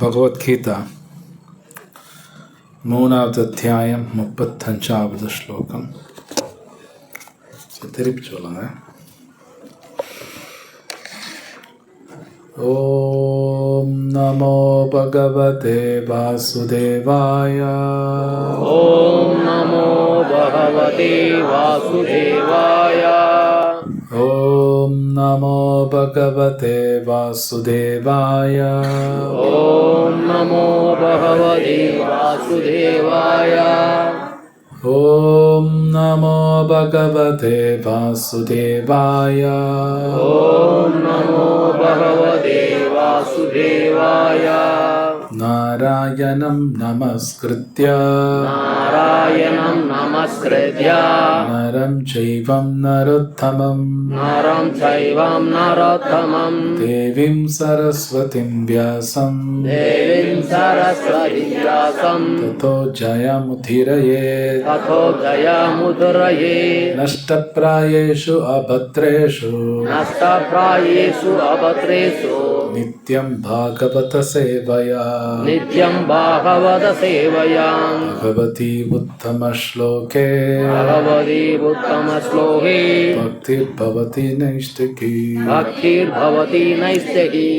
பகவத்கீதா 3வது அத்தியாயம் 35வது ஸ்லோகம். திருப்பி சொல்லுங்க. ஓம் நமோ பகவதே வாசுதேவாய. ஓம் நமோ பகவதே வாசுதேவாய. ஓம் நமோ பகவதே வாசுதேவாய. ஓம் நமோ பகவதே வாசுதேவாய. ஓம் நமோ பகவதே வாசுதேவாய. ஓம் நமோ பகவதே வாசுதேவாய. நாராயணம் நமஸ்கிருத்ய நாராயணம் நமஸ்கிருத்ய நரம் சைவம் நரோத்தமம் தேவீம் சரஸ்வதிம் வியாசம் தேவீம் சரஸ்வதிம் வியாசம் ததோ ஜயமுதிரயேத் நஷ்டப்ராயேஷு அபத்ரேஷு நித்யம் பாகவத சேவயா பகவதி உத்தம ஸ்லோகே பக்திர்பவதி நைஷ்டிகி.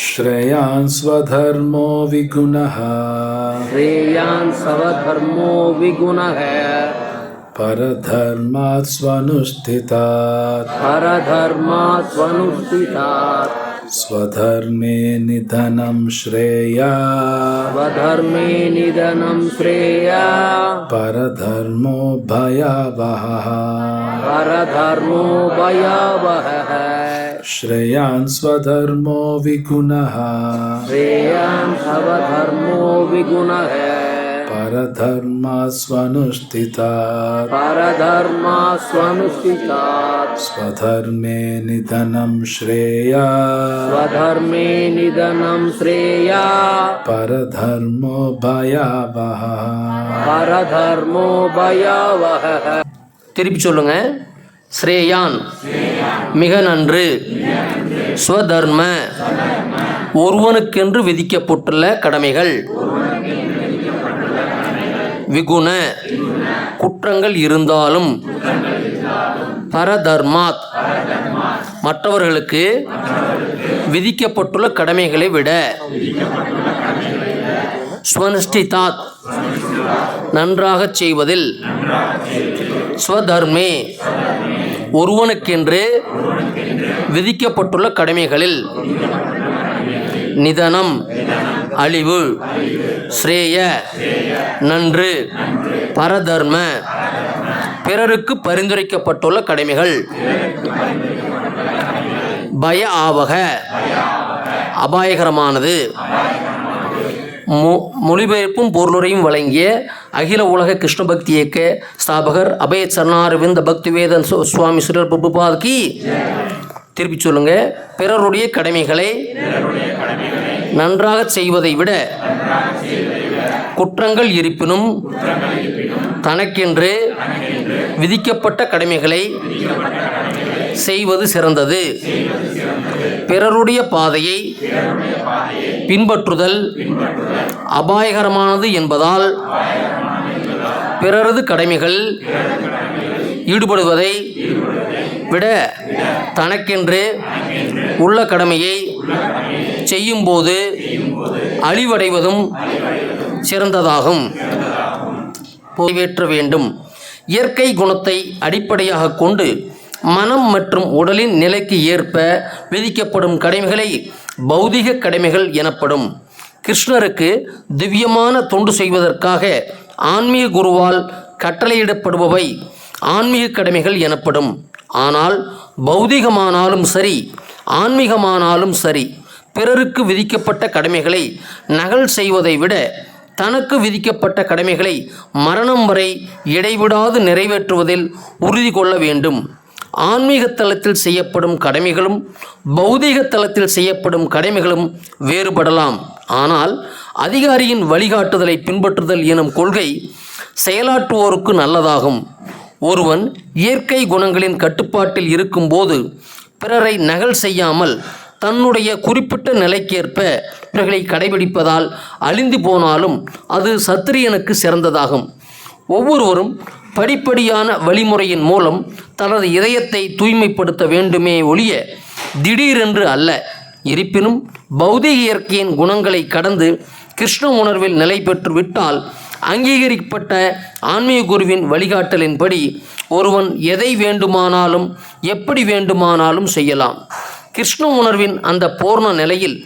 श्रेयान् स्वधर्मो विगुणः परधर्मात् स्वनुष्ठितात् स्वधर्मे निधनं श्रेया परधर्मो भयावहः श्रेयान् स्वधर्मो विगुणः परधर्मात् स्वनुष्ठितात् स्वधर्मे निधनं श्रेया परधर्मो भयावहः. திருப்பி சொல்லுங்க. ஸ்ரேயான் மிக நன்று, ஸ்வதர்ம ஒருவனுக்கென்று விதிக்கப்பட்டுள்ள கடமைகள், விகுண குற்றங்கள் இருந்தாலும், பரதர்மாத் மற்றவர்களுக்கு விதிக்கப்பட்டுள்ள கடமைகளை விட, ஸ்வனுஷ்டிதாத் நன்றாக செய்வதில், ஸ்வதர்மே ஒருவனுக்கென்று விதிக்கப்பட்டுள்ள கடமைகளில், நிதனம் அழிவு, ஸ்ரேய நன்று, பரதர்ம பிறருக்கு பரிந்துரைக்கப்பட்டுள்ள கடமைகள், பய ஆவக அபாயகரமானது. மொழிபெயர்ப்பும் பொருளுரையும் வழங்கிய அகில உலக கிருஷ்ண பக்தி இயக்க ஸ்தாபகர் அபய சரணாரவிந்த பக்திவேதன் சுவாமி ஸ்ரீ பிரபுபாத்கி. திருப்பி சொல்லுங்க. பிறருடைய கடமைகளை நன்றாக செய்வதை விட குற்றங்கள் இருப்பினும் தனக்கென்று விதிக்கப்பட்ட கடமைகளை செய்வது சிறந்தது. பிறருடைய பாதையை பின்பற்றுதல் அபாயகரமானது என்பதால் பிறரது கடமைகள் ஈடுபடுவதை விட தனக்கென்று உள்ள கடமையை செய்யும்போது அழிவடைவதும் சிறந்ததாகும். நிறைவேற்ற வேண்டும். இயற்கை குணத்தை அடிப்படையாக கொண்டு மனம் மற்றும் உடலின் நிலைக்கு ஏற்ப விதிக்கப்படும் கடமைகளை பௌதிக கடமைகள் எனப்படும். கிருஷ்ணருக்கு திவ்யமான தொண்டு செய்வதற்காக ஆன்மீக குருவால் கட்டளையிடப்படுபவை ஆன்மீக கடமைகள் எனப்படும். ஆனால் பௌதிகமானாலும் சரி, ஆன்மீகமானாலும் சரி, பிறருக்கு விதிக்கப்பட்ட கடமைகளை நகல் செய்வதை விட தனக்கு விதிக்கப்பட்ட கடமைகளை மரணம் வரை இடைவிடாது நிறைவேற்றுவதில் உறுதி கொள்ள வேண்டும். ஆன்மீக தளத்தில் செய்யப்படும் கடமைகளும் பௌதீக தளத்தில் செய்யப்படும் கடமைகளும் வேறுபடலாம். ஆனால் அதிகாரியின் வழிகாட்டுதலை பின்பற்றுதல் எனும் கொள்கை செயலாற்றுவோருக்கு நல்லதாகும். ஒருவன் இயற்கை குணங்களின் கட்டுப்பாட்டில் இருக்கும்போது பிறரை நகல் செய்யாமல் தன்னுடைய குறிப்பிட்ட நிலைக்கேற்ப இவர்களை கடைபிடிப்பதால் அழிந்து போனாலும் அது சத்திரியனுக்கு சிறந்ததாகும். ஒவ்வொருவரும் படிப்படியான வழிமுறையின் மூலம் தனது இதயத்தை தூய்மைப்படுத்த வேண்டுமே ஒழிய திடீரென்று அல்ல. இருப்பினும் பௌதிக இயற்கையின் குணங்களை கடந்து கிருஷ்ண உணர்வில் நிலை பெற்று விட்டால் அங்கீகரிக்கப்பட்ட ஆன்மீக குருவின் வழிகாட்டலின்படி ஒருவன் எதை வேண்டுமானாலும் எப்படி வேண்டுமானாலும் செய்யலாம். கிருஷ்ண உணர்வின் அந்த பூர்ண நிலையில்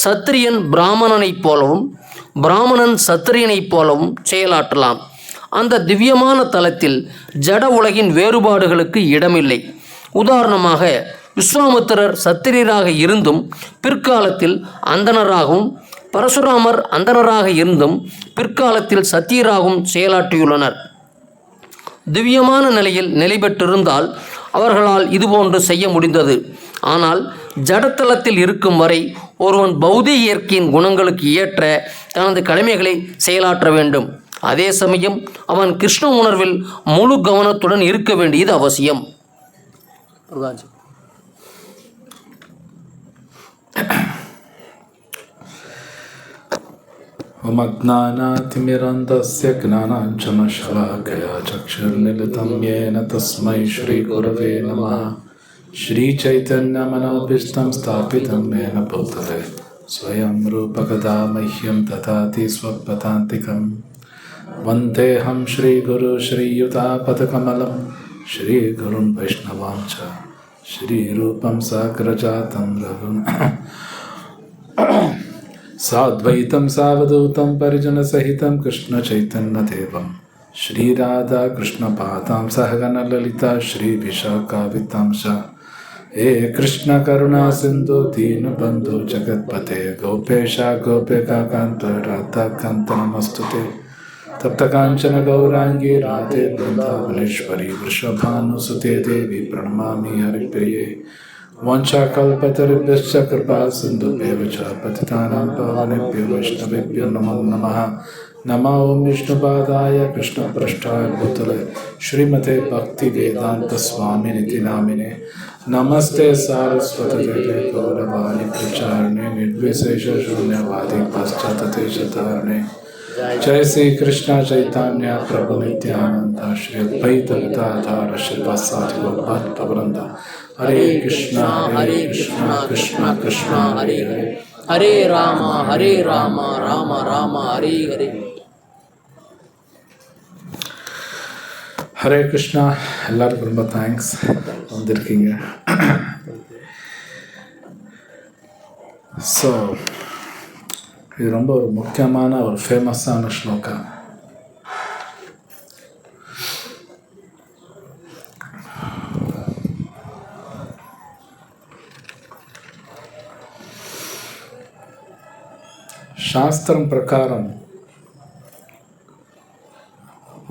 சத்திரியன் பிராமணனைப் போலவும் பிராமணன் சத்திரியனைப் போலவும் செயலாற்றலாம். அந்த திவ்யமான தலத்தில் ஜட உலகின் வேறுபாடுகளுக்கு இடமில்லை. உதாரணமாக, விஸ்வாமித்திரர் சத்திரியராக இருந்தும் பிற்காலத்தில் அந்தணராகவும், பரசுராமர் அந்தணராக இருந்தும் பிற்காலத்தில் சத்தியராகவும் செயலாற்றியுள்ளனர். திவ்யமான நிலையில் நிலை பெற்றிருந்தால் அவர்களால் இதுபோன்று செய்ய முடிந்தது. ஆனால் ஜடத்தலத்தில் இருக்கும் வரை ஒருவன் பௌதிக இயற்கையின் குணங்களுக்கு ஏற்ற தனது கடமைகளை செயலாற்ற வேண்டும். அதே சமயம் அவன் கிருஷ்ண உணர்வில் முழு கவனத்துடன் இருக்க வேண்டியது அவசியம். अज्ञानातिमिरन्दस्य ज्ञानाञ्जनशलाकया चक्षुर्मिलितं येन तस्मै श्रीगुरवे नमः. श्रीचैतन्यमनोभीष्टं स्थापितं येन भूतले स्वयं रूपकदा मह्यं ददाति स्वपदान्तिकं. वन्देऽहं श्रीगुरु श्रीयुतापदकमलं श्रीगुरुं वैष्णवां च श्रीरूपं साग्रजातं रघुं साद्वैतं सावधूतं परिजनसहितं कृष्णचैतन्यदेवं श्रीराधा कृष्णपादां सहगणललिता श्रीविशाखावितां च. हे कृष्ण करुणा सिन्धु दीनबन्धु जगत्पते गोपेश गोपिकान्त राधाकान्त नमस्तुते. तप्तकाञ्चन गौराङ्गी राधे वृन्दावनेश्वरी वृषभानुसुते देवी प्रणमामि हरिप्रिये. वंशाकल्पतरुभ्यश्च कृपा सिन्धुभ्यः च पतितानां पावनेभ्यो वैष्णवेभ्यो नमो नमः. नमो ओं विष्णुपादाय कृष्णपृष्ठाय भूतले श्रीमते भक्तिवेदान्तस्वामिनिति नामिने. नमस्ते सारस्वते गौरवाणि प्रचारिणे निर्विशेषशून्यवादी पाश्चात्यदेशतारिणे. जय श्री कृष्ण चैतन्य प्रभु नित्यानंद श्री अद्वैत गदाधर श्रीवासादि भक्तवृंद. हरे कृष्णा कृष्णा कृष्णा हरे हरे हरे राम राम राम हरे हरे. ஹரே கிருஷ்ணா. எல்லாருக்கும் ரொம்ப தேங்க்ஸ் வந்திருக்கீங்க. ஸோ இது ரொம்ப ஒரு முக்கியமான ஒரு ஃபேமஸான ஸ்லோகா. சாஸ்திரம் பிரகாரம்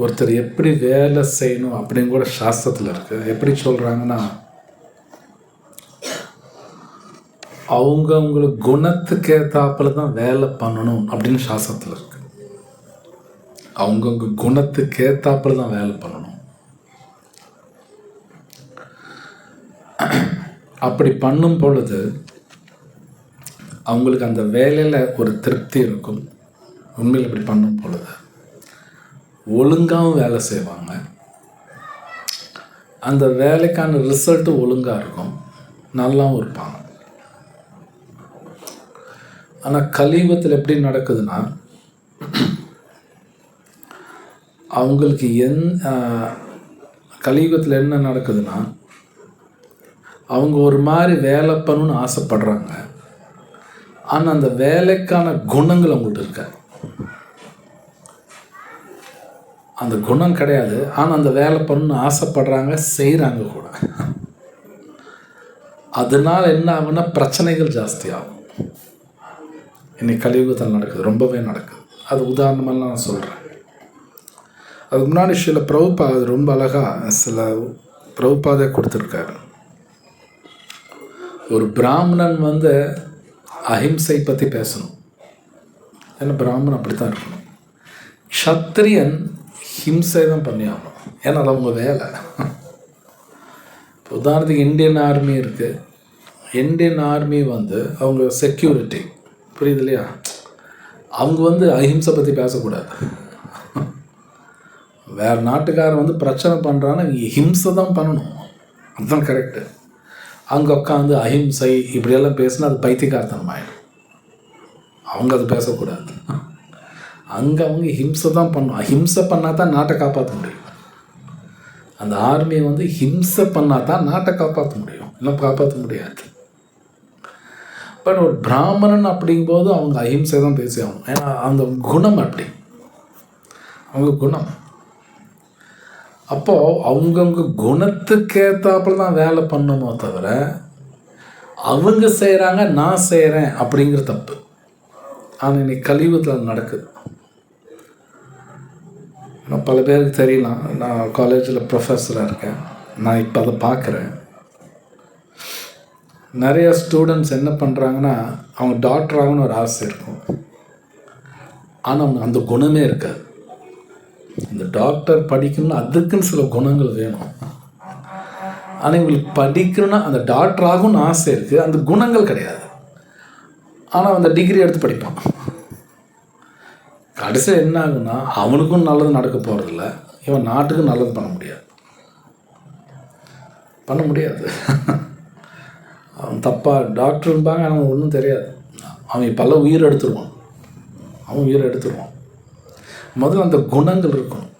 ஒருத்தர் எப்படி வேலை செய்யணும் அப்படின்னு கூட சாஸ்திரத்தில் இருக்குது. எப்படி சொல்கிறாங்கன்னா, அவங்களுக்கு குணத்துக்கு ஏற்றாப்புல தான் வேலை பண்ணணும் அப்படின்னு சாஸ்திரத்தில் இருக்கு. அவங்கவுங்க குணத்துக்கு ஏற்றாப்புல தான் வேலை பண்ணணும். அப்படி பண்ணும் பொழுது அவங்களுக்கு அந்த வேலையில் ஒரு திருப்தி இருக்கும். உண்மையில் இப்படி பண்ணும் பொழுது ஒழுங்காகவும் வேலை செய்வாங்க. அந்த வேலைக்கான ரிசல்ட்டு ஒழுங்காக இருக்கும், நல்லாவும் இருப்பாங்க. ஆனால் கலியுகத்தில் எப்படி நடக்குதுன்னா, அவங்களுக்கு கலியுகத்தில் என்ன நடக்குதுன்னா, அவங்க ஒரு மாதிரி வேலை பண்ணணும்னு ஆசைப்படுறாங்க. ஆனால் அந்த வேலைக்கான குணங்கள் அவங்கள்ட்ட இருக்காது. அந்த குணம் கிடையாது, ஆனால் அந்த வேலை பண்ணணும்னு ஆசைப்படுறாங்க, செய்கிறாங்க கூட. அதனால் என்ன ஆகுன்னா பிரச்சனைகள் ஜாஸ்தி ஆகும். இன்னைக்கு கலியுகத்தில் நடக்குது, ரொம்பவே நடக்குது. அது உதாரணமெல்லாம் நான் சொல்கிறேன். அதுக்கு முன்னாடி சில பிரபுபாத ரொம்ப அழகாக சில பிரபுபாதை கொடுத்துருக்காரு. ஒரு பிராமணன் அஹிம்சை பற்றி பேசணும். ஏன்னா பிராமணன் அப்படி தான் இருக்கணும். க்ஷத்திரியன் ஹிம்சை தான் பண்ணி ஆகணும். ஏன்னா அது அவங்க வேலை. இப்போ உதாரணத்துக்கு இந்தியன் ஆர்மி இருக்குது. இந்தியன் ஆர்மி வந்து அவங்க செக்யூரிட்டி, புரியுது இல்லையா? அவங்க வந்து அஹிம்சை பற்றி பேசக்கூடாது. வேறு நாட்டுக்காரன் வந்து பிரச்சனை பண்ணுறான்னா ஹிம்சை தான் பண்ணணும், அதுதான் கரெக்டு. அங்கே உட்காந்து அஹிம்சை இப்படியெல்லாம் பேசினா அது பைத்தியக்காரத்தனம் ஆகிடும். அவங்க அது பேசக்கூடாது. அங்கே அவங்க ஹிம்சை தான் பண்ணணும். அஹிம்சை பண்ணால் தான் நாட்டை காப்பாற்ற முடியும். அந்த ஆர்மியை வந்து ஹிம்சை பண்ணால் தான் நாட்டை காப்பாற்ற முடியும், இல்லை காப்பாற்ற முடியாது. பட் ஒரு பிராமணன் அப்படிங்கும்போது அவங்க அஹிம்சை தான் பேசி ஆகணும். ஏன்னா அந்த குணம் அப்படி, அவங்க குணம். அப்போது அவங்கவுங்க குணத்துக்கேற்றாப்புல தான் வேலை பண்ணணுமோ தவிர அவங்க செய்கிறாங்க நான் செய்கிறேன் அப்படிங்கிற தப்பு. ஆனால் இன்னைக்கு கலியுகத்தில் நடக்குது. நான் பல பேருக்கு தெரியலாம், நான் காலேஜில் ப்ரொஃபஸராக இருக்கேன், நான் இப்போ அதை பார்க்குறேன். நிறைய ஸ்டூடெண்ட்ஸ் என்ன பண்ணுறாங்கன்னா அவங்க டாக்டர் ஆகணும்னு ஒரு ஆசை இருக்கும், ஆனால் அவங்க அந்த குணமே இருக்காது. இந்த டாக்டர் படிக்கணும்னா அதுக்குன்னு சில குணங்கள் வேணும். ஆனால் இவங்களுக்கு படிக்கணும்னா அந்த டாக்டர் ஆகும்னு ஆசை இருக்குது, அந்த குணங்கள் கிடையாது. ஆனால் அந்த டிகிரி எடுத்து படிப்பான். கடைசியில் என்ன ஆகுன்னா அவனுக்கும் நல்லது நடக்க போகிறதில்ல, இவன் நாட்டுக்கும் நல்லது பண்ண முடியாது. அவன் தப்பாக டாக்டரும்பாங்க, அவனுக்கு ஒன்றும் தெரியாது. அவன் இப்போல்லாம் உயிர் எடுத்துருவான். முதல்ல அந்த குணங்கள் இருக்கணும்,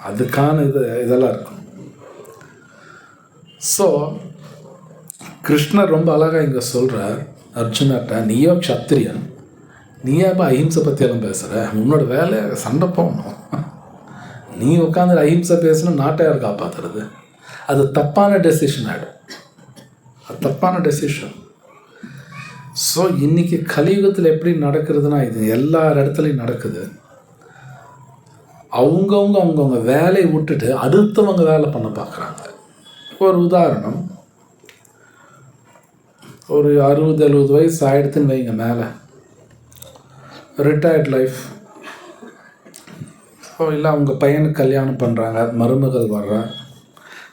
அதுக்கான இதெல்லாம் இருக்கணும். ஸோ கிருஷ்ணர் ரொம்ப அழகாக இங்கே சொல்கிறார் அர்ஜுனாட்ட, நீயோ க்ஷத்திரியன், நீயே இப்போ அஹிம்சை பற்றியெல்லாம் பேசுகிற, உன்னோட வேலையை சண்டை போடணும். நீ உட்காந்து அஹிம்சை பேசினா நாட்டை யார் காப்பாற்றுறது? அது தப்பான டெசிஷன் ஆகிடும், அது தப்பான டெசிஷன். ஸோ இன்றைக்கி கலியுகத்தில் எப்படி நடக்கிறதுனா இது எல்லா இடத்துலையும் நடக்குது. அவங்கவுங்க வேலையை விட்டுட்டு அடுத்தவங்க வேலை பண்ண பார்க்குறாங்க. ஒரு உதாரணம், ஒரு 60-70 வயசு ஆகிடுதுன்னு வைங்க, மேலே ரிட்டையர்ட் லைஃப். ஸோ இல்லை அவங்க பையனுக்கு கல்யாணம் பண்ணுறாங்க, மருமகள் வர்றா.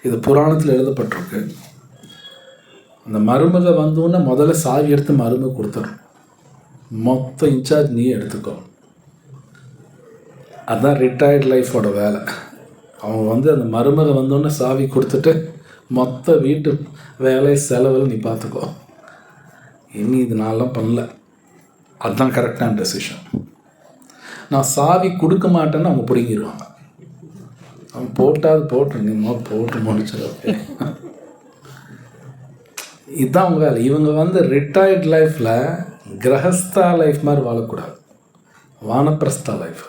இது புராணத்தில் எழுதப்பட்டிருக்கு. அந்த மருமக வந்தோன்னே முதல்ல சாவி எடுத்து மருமக கொடுத்துரும், மொத்த இன்சார்ஜ் நீ எடுத்துக்கோ. அதுதான் ரிட்டையர்ட் லைஃபோட வேலை. அவங்க வந்து அந்த மருமக வந்தோடனே சாவி கொடுத்துட்டு மொத்த வீட்டு வேலை செலவில் நீ பார்த்துக்கோ, இனி இது நான்லாம் பண்ணல. அதுதான் கரெக்டான டெசிஷன். நான் சாவி கொடுக்க மாட்டேன்னு அவங்க பிடுங்கிடுவாங்க. அவன் போட்டாது போட்டு நீ போட்டு முடிச்சிடு. இதுதான் அவங்க வேலை. இவங்க வந்து ரிட்டையர்ட் லைஃப்பில் கிரகஸ்தா லைஃப் மாதிரி வாழக்கூடாது, வானப்பிரஸ்தா லைஃப்.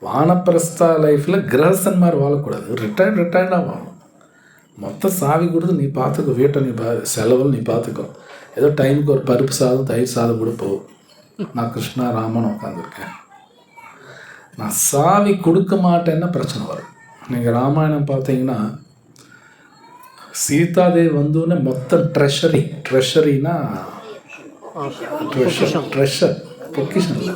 வானப்பிரஸ்தா லைஃப்பில் கிரகஸ்தன் மாதிரி வாழக்கூடாது, ரிட்டையர்டாக வாழணும். மொத்த சாவி கொடுத்து நீ பார்த்துக்கோ, வீட்டை நீ செலவில் நீ பார்த்துக்கோ. ஏதோ டைமுக்கு ஒரு பருப்பு சாதம் தயிர் சாதம் கூட போகும். நான் கிருஷ்ணா ராமன் உட்காந்துருக்கேன், நான் சாவி கொடுக்க மாட்டேன்னா பிரச்சனை வரும். நீங்கள் ராமாயணம் பார்த்தீங்கன்னா சீதாதேவி வந்தோடனே மொத்தம் ட்ரெஷரினா ட்ரெஷர் பொக்கிஷன் இல்லை,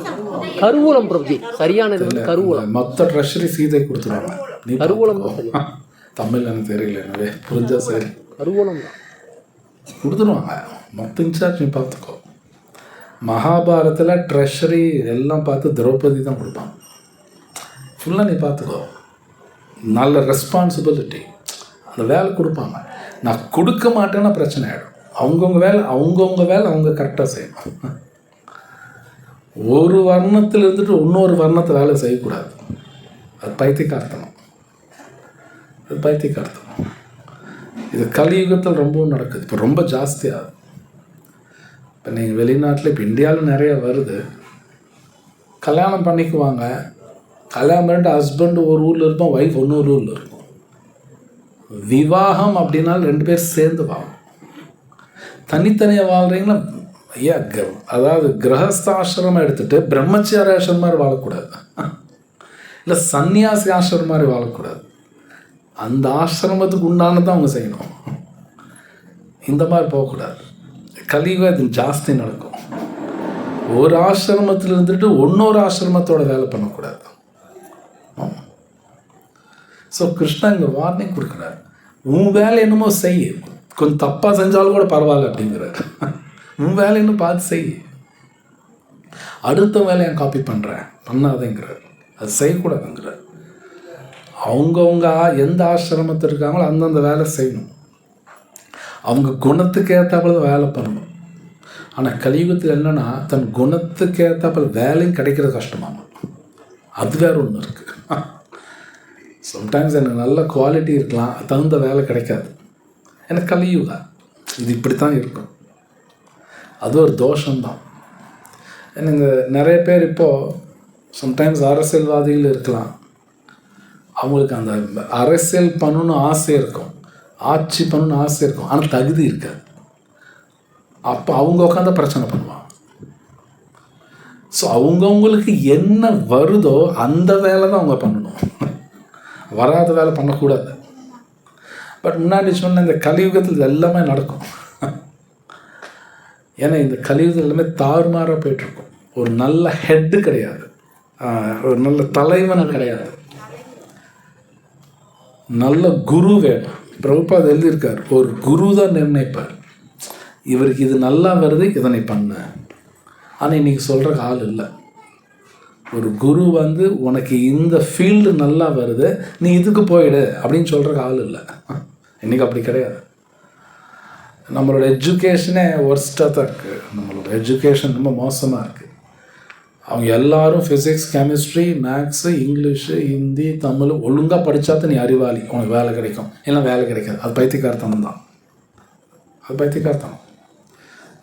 கருவூலம் பிரபு, சரியானது கருவூலம். மொத்த ட்ரெஷரி சீதை கொடுத்துருவாங்க. நீ கருவூலம் தமிழ் எனக்கு தெரியல, எனவே புரிஞ்சா சரி, கருவூலம் கொடுத்துருவாங்க. மொத்த இன்சார்ஜ் நீ பார்த்துக்கோ. மகாபாரத்தில் ட்ரெஷரி எல்லாம் பார்த்து திரௌபதி தான் கொடுப்பாங்க. ஃபுல்லாக நீ பார்த்துக்கோ, நல்ல ரெஸ்பான்சிபிலிட்டி, அந்த வேலை கொடுப்பாங்க. நான் கொடுக்க மாட்டேன்னா பிரச்சனை ஆகிடும். அவங்கவுங்க வேலை அவங்க கரெக்டாக செய்யணும். ஒரு வர்ணத்தில் இருந்துட்டு இன்னொரு வர்ணத்தை வேலை செய்யக்கூடாது, அது பைத்தியக்காரத்தனம். இது கலியுகத்தில் ரொம்பவும் நடக்குது, இப்போ ரொம்ப ஜாஸ்தியாகுது. இப்போ நீங்கள் வெளிநாட்டில் இப்போ இந்தியாவில் நிறைய வருது, கல்யாணம் பண்ணிக்குவாங்க. கல்யாணம் பண்ணிட்டு ஹஸ்பண்ட் ஒரு ஊரில் இருப்போம், ஒய்ஃப் இன்னொரு ஊரில் இருக்கும். விவாகம் அப்படின்னாலும் 2 பேர் சேர்ந்து வாங்க. தனித்தனியாக வாழ்கிறீங்கன்னா ஐயா, அதாவது கிரகஸ்தாசிரமம் எடுத்துகிட்டு பிரம்மச்சாரி ஆசிரமம் மாதிரி வாழக்கூடாது, இல்லை சன்னியாசி ஆசிரமம் மாதிரி வாழக்கூடாது. அந்த ஆசிரமத்துக்கு உண்டானதான் அவங்க செய்யணும், இந்த மாதிரி போகக்கூடாது. கலியுகம் இது ஜாஸ்தி நடக்கும். ஒரு ஆசிரமத்தில் இருந்துட்டு இன்னொரு ஆசிரமத்தோட வேலை பண்ணக்கூடாது. ஸோ கிருஷ்ணா இங்கே வார்னிங் கொடுக்குறாரு, உன் வேலை என்னமோ செய், கொஞ்சம் தப்பாக செஞ்சாலும் கூட பரவாயில்ல அப்படிங்கிறார். உன் வேலை இன்னும் பார்த்து செய், அடுத்த வேலையை காப்பி பண்ணுறேன் பண்ணாதேங்கிறார், அது செய்யக்கூடாதுங்கிறார். அவங்கவுங்க எந்த ஆசிரமத்தில் இருக்காங்களோ அந்தந்த வேலை செய்யணும், அவங்க குணத்துக்கு ஏற்றாப்புல வேலை பண்ணணும். ஆனால் கலியுகத்தில் என்னென்னா தன் குணத்துக்கு ஏற்றாப்புல வேலையும் கிடைக்கிறது கஷ்டமாகும். அது வேறு ஒன்று இருக்குது. சம்டைம்ஸ் எனக்கு நல்ல குவாலிட்டி இருக்கலாம், தகுந்த வேலை கிடைக்காது. எனக்கு கலியுகம் இது இப்படி தான் இருக்கும். அது ஒரு தோஷம்தான். எனக்கு நிறைய பேர் இப்போது சம்டைம்ஸ் அரசியல்வாதிகள் இருக்கலாம், அவங்களுக்கு அந்த அரசியல் பண்ணணுன்னு ஆசை இருக்கும், ஆட்சி பண்ணணுன்னு ஆசை இருக்கும், ஆனால் தகுதி இருக்காது. அப்போ அவங்க உட்காந்து பிரச்சனை பண்ணுவாங்க. ஸோ அவங்கவுங்களுக்கு என்ன வருதோ அந்த வேலை தான் அவங்க பண்ணணும், வராத வேலை பண்ணக்கூடாது. பட் முன்னாடி சொன்ன இந்த கலியுகத்தில் இது எல்லாமே நடக்கும். ஏன்னா இந்த கலியுகத்தில் எல்லாமே தாறுமாறாக போயிட்டுருக்கும். ஒரு நல்ல ஹெட்டு கிடையாது, ஒரு நல்ல தலைவன் கிடையாது, நல்ல குரு வேணும். பிரபுபாத் எழுதியிருக்கார், ஒரு குரு தான் நிர்ணயிப்பார், இவருக்கு இது நல்லா வருது இதனை பண்ண. ஆனால் இன்றைக்கி சொல்கிற ஆள் இல்லை. ஒரு குரு வந்து உனக்கு இந்த ஃபீல்டு நல்லா வருது நீ இதுக்கு போயிடு அப்படின்னு சொல்கிற ஆள் இல்லை. இன்றைக்கி அப்படி கிடையாது. நம்மளோட எஜுகேஷனே ஒர்ஸ்ட்டாக தான் இருக்குது. நம்மளோட எஜுகேஷன் ரொம்ப மோசமாக இருக்குது. அவங்க எல்லாரும் physics, chemistry, maths, English, Hindi, Tamil ஒழுங்காக படித்தாதான் நீ அறிவாளி, உனக்கு வேலை கிடைக்கும், இல்லை வேலை கிடைக்காது. அது பைத்தியக்காரத்தனம் தான், அது பைத்தியக்காரத்தனம்.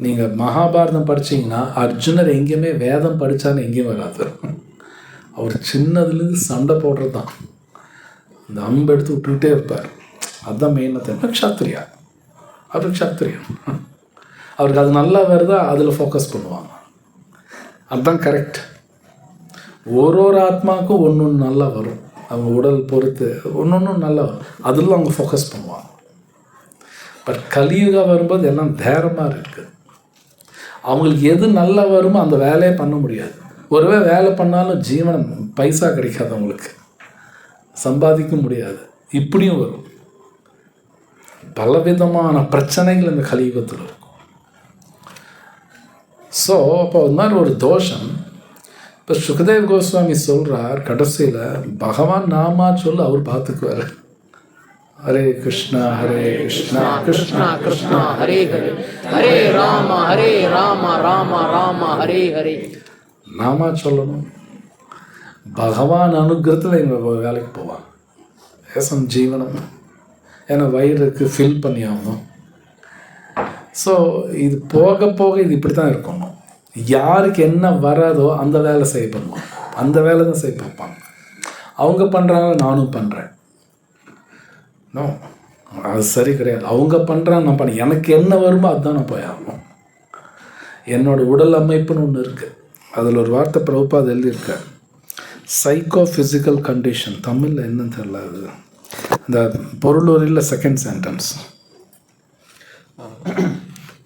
நீங்கள் மகாபாரதம் படித்தீங்கன்னா அர்ஜுனர் எங்கேயுமே வேதம் படித்தான்னு எங்கேயும் வராது. அவர் சின்னதுலேருந்து சண்டை போடுறது தான், அந்த அம்பு எடுத்து விட்டுக்கிட்டே இருப்பார். அதுதான் மெயினாக க்ஷத்ரியா. அவர் க்ஷத்ரியன், அவருக்கு அது நல்லா வருதா அதில் ஃபோக்கஸ் பண்ணுவாங்க. அதுதான் கரெக்ட். ஒரு ஆத்மாவுக்கும் ஒன்று ஒன்று நல்லா வரும், அவங்க உடல் பொறுத்து ஒன்று ஒன்று நல்லா வரும், அதில் அவங்க ஃபோக்கஸ் பண்ணுவாங்க. பட் கலியுகம் வரும்போது எல்லாம் தேரமாக இருக்குது. அவங்களுக்கு எது நல்லா வருமோ அந்த வேலையே பண்ண முடியாது. ஒருவே வேலை பண்ணாலும் ஜீவனம் பைசா கிடைக்காது, அவங்களுக்கு சம்பாதிக்க முடியாது. இப்படியும் வரும் பலவிதமான பிரச்சனைகள் இந்த கலியுகத்தில் இருக்கும். ஸோ அப்போ அது மாதிரி ஒரு தோஷம். இப்போ சுகதேவ் கோஸ்வாமி சொல்கிறார் கடைசியில், பகவான் நாமா சொல்லு அவர் பார்த்துக்குவார். ஹரே கிருஷ்ணா ஹரே கிருஷ்ணா கிருஷ்ணா கிருஷ்ணா ஹரே ஹரே, ஹரே ராம ராம ராம ஹரே ஹரே. நாமா சொல்லணும், பகவான் அனுகிரகத்தில் எங்கள் வேலைக்கு போவாங்க. ஏசம் ஜீவனம், ஏன்னா வயிறுக்கு ஃபில் பண்ணி ஆகணும். ஸோ இது போக போக இது இப்படி தான் இருக்கணும். யாருக்கு என்ன வராதோ அந்த வேலை செய்ய பண்ணுவாங்க, அந்த வேலை தான் செய்ய பார்ப்பாங்க. அவங்க பண்ணுறாங்க நானும் பண்ணுறேன், நோ அது சரி கிடையாது. அவங்க பண்ணுறாங்க நான் பண்ண, எனக்கு என்ன வருமோ அதுதான் நான் போய் ஆகணும். என்னோடய உடல் அமைப்புன்னு ஒன்று இருக்குது, அதில் ஒரு வார்த்தை பிரபுபாத் எழுதியிருக்கேன், சைக்கோ ஃபிசிக்கல் கண்டிஷன். தமிழில் என்னன்னு தெரியல, அது இந்த பொருளூரில் செகண்ட் சென்டென்ஸ்.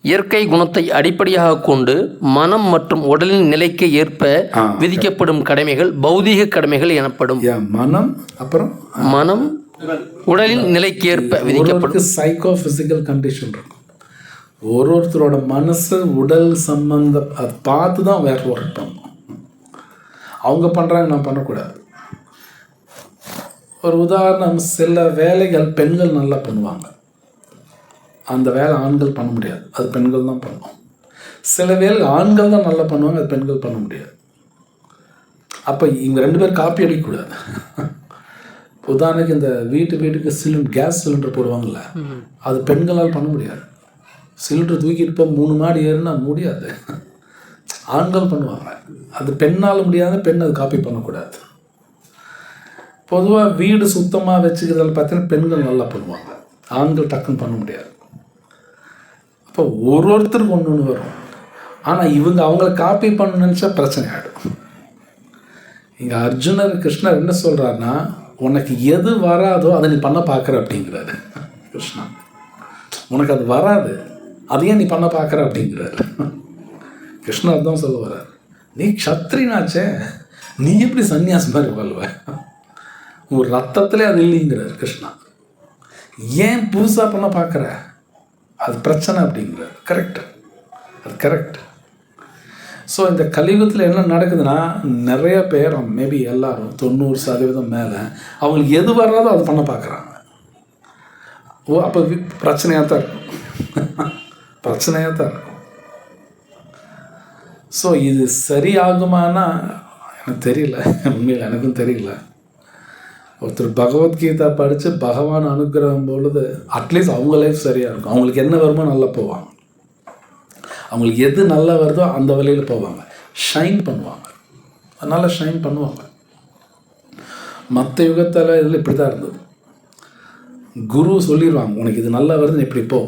இயற்கை குணத்தை அடிப்படையாக கொண்டு மனம் மற்றும் உடலின் நிலைக்கு ஏற்ப விதிக்கப்படும் கடமைகள் பௌதீக கடமைகள் எனப்படும். மனம் அப்புறம் மனம் உடலின் நிலைக்கு ஏற்ப விதிக்கப்படும் சைக்கோ ஃபிசிக்கல் கண்டிஷன் இருக்கும். ஒருத்தரோட மனசு உடல் சம்பந்தம் அதை பார்த்து தான் வேற ஒர்க் பண்ணணும். அவங்க பண்ணுறாங்க நான் பண்ணக்கூடாது. ஒரு உதாரணம், சில வேலைகள் பெண்கள் நல்லா பண்ணுவாங்க, அந்த வேலை ஆண்கள் பண்ண முடியாது, அது பெண்கள் தான் பண்ணணும். சில வேலை ஆண்கள் தான் நல்லா பண்ணுவாங்க, அது பெண்கள் பண்ண முடியாது. அப்போ இவங்க ரெண்டு பேரும் காப்பி அடிக்கக்கூடாது. உதாரணத்துக்கு இந்த வீட்டுக்கு கேஸ் சிலிண்டர் போடுவாங்கள்ல, அது பெண்களால் பண்ண முடியாது. சிலிண்டர் தூக்கிட்டு போய் 3 மாடி ஏறுனா முடியாது, ஆண்கள் பண்ணுவாங்க. அது பெண்ணால் முடியாத, பெண் அது காப்பி பண்ணக்கூடாது. பொதுவாக வீடு சுத்தமாக வச்சுக்கிறதால பார்த்தீங்கன்னா பெண்கள் நல்லா பண்ணுவாங்க, ஆண்கள் டக்குன்னு பண்ண முடியாது. அப்போ ஒருத்தருக்கு ஒன்று ஒன்று வரும். ஆனால் இவங்க அவங்கள காப்பி பண்ண நினச்சா பிரச்சனை ஆகிடும். இங்கே அர்ஜுனர் கிருஷ்ணர் என்ன சொல்கிறாருன்னா, உனக்கு எது வராதோ அதை நீ பண்ண பார்க்குற அப்படிங்கிறாரு கிருஷ்ணா. உனக்கு அது வராது, அதையே நீ பண்ண பார்க்குற அப்படிங்கிறாரு கிருஷ்ணர் தான் சொல்ல வர்றார். நீ க்ஷத்ரியனாச்சே, நீ எப்படி சன்னியாசி மாதிரி வாழ்வ? உங்கள் ரத்தத்திலே அது இல்லைங்கிறார் கிருஷ்ணா. ஏன் புதுசாக பண்ண பார்க்குற? அது பிரச்சனை அப்படிங்கிறார். கரெக்டு, அது கரெக்ட். ஸோ இந்த கலியுகத்தில் என்ன நடக்குதுன்னா, நிறைய பேர் மேபி எல்லாரும் 90% மேலே அவங்களுக்கு எது வர்றதோ அது பண்ண பார்க்குறாங்க. அப்போ பிரச்சனையாக தான் இருக்கும், பிரச்சனையாக தான் இருக்கும். ஸோ இது சரியாகுமானா எனக்கு தெரியல, உண்மையில் எனக்கும் தெரியல. ஒருத்தர் பகவத்கீதா படித்து பகவான் அனுகிரகம் பொழுது அட்லீஸ்ட் அவங்க லைஃப் சரியாக இருக்கும். அவங்களுக்கு என்ன வருமோ நல்லா போவாங்க, அவங்களுக்கு எது நல்லா வருதோ அந்த வழியில் போவாங்க, ஷைன் பண்ணுவாங்க, அதனால் ஷைன் பண்ணுவாங்க. மற்ற யுகத்தில் இதில் இப்படி தான் இருந்தது. குரு சொல்லிடுவாங்க, உனக்கு இது நல்லா வருதுன்னு இப்படி போ,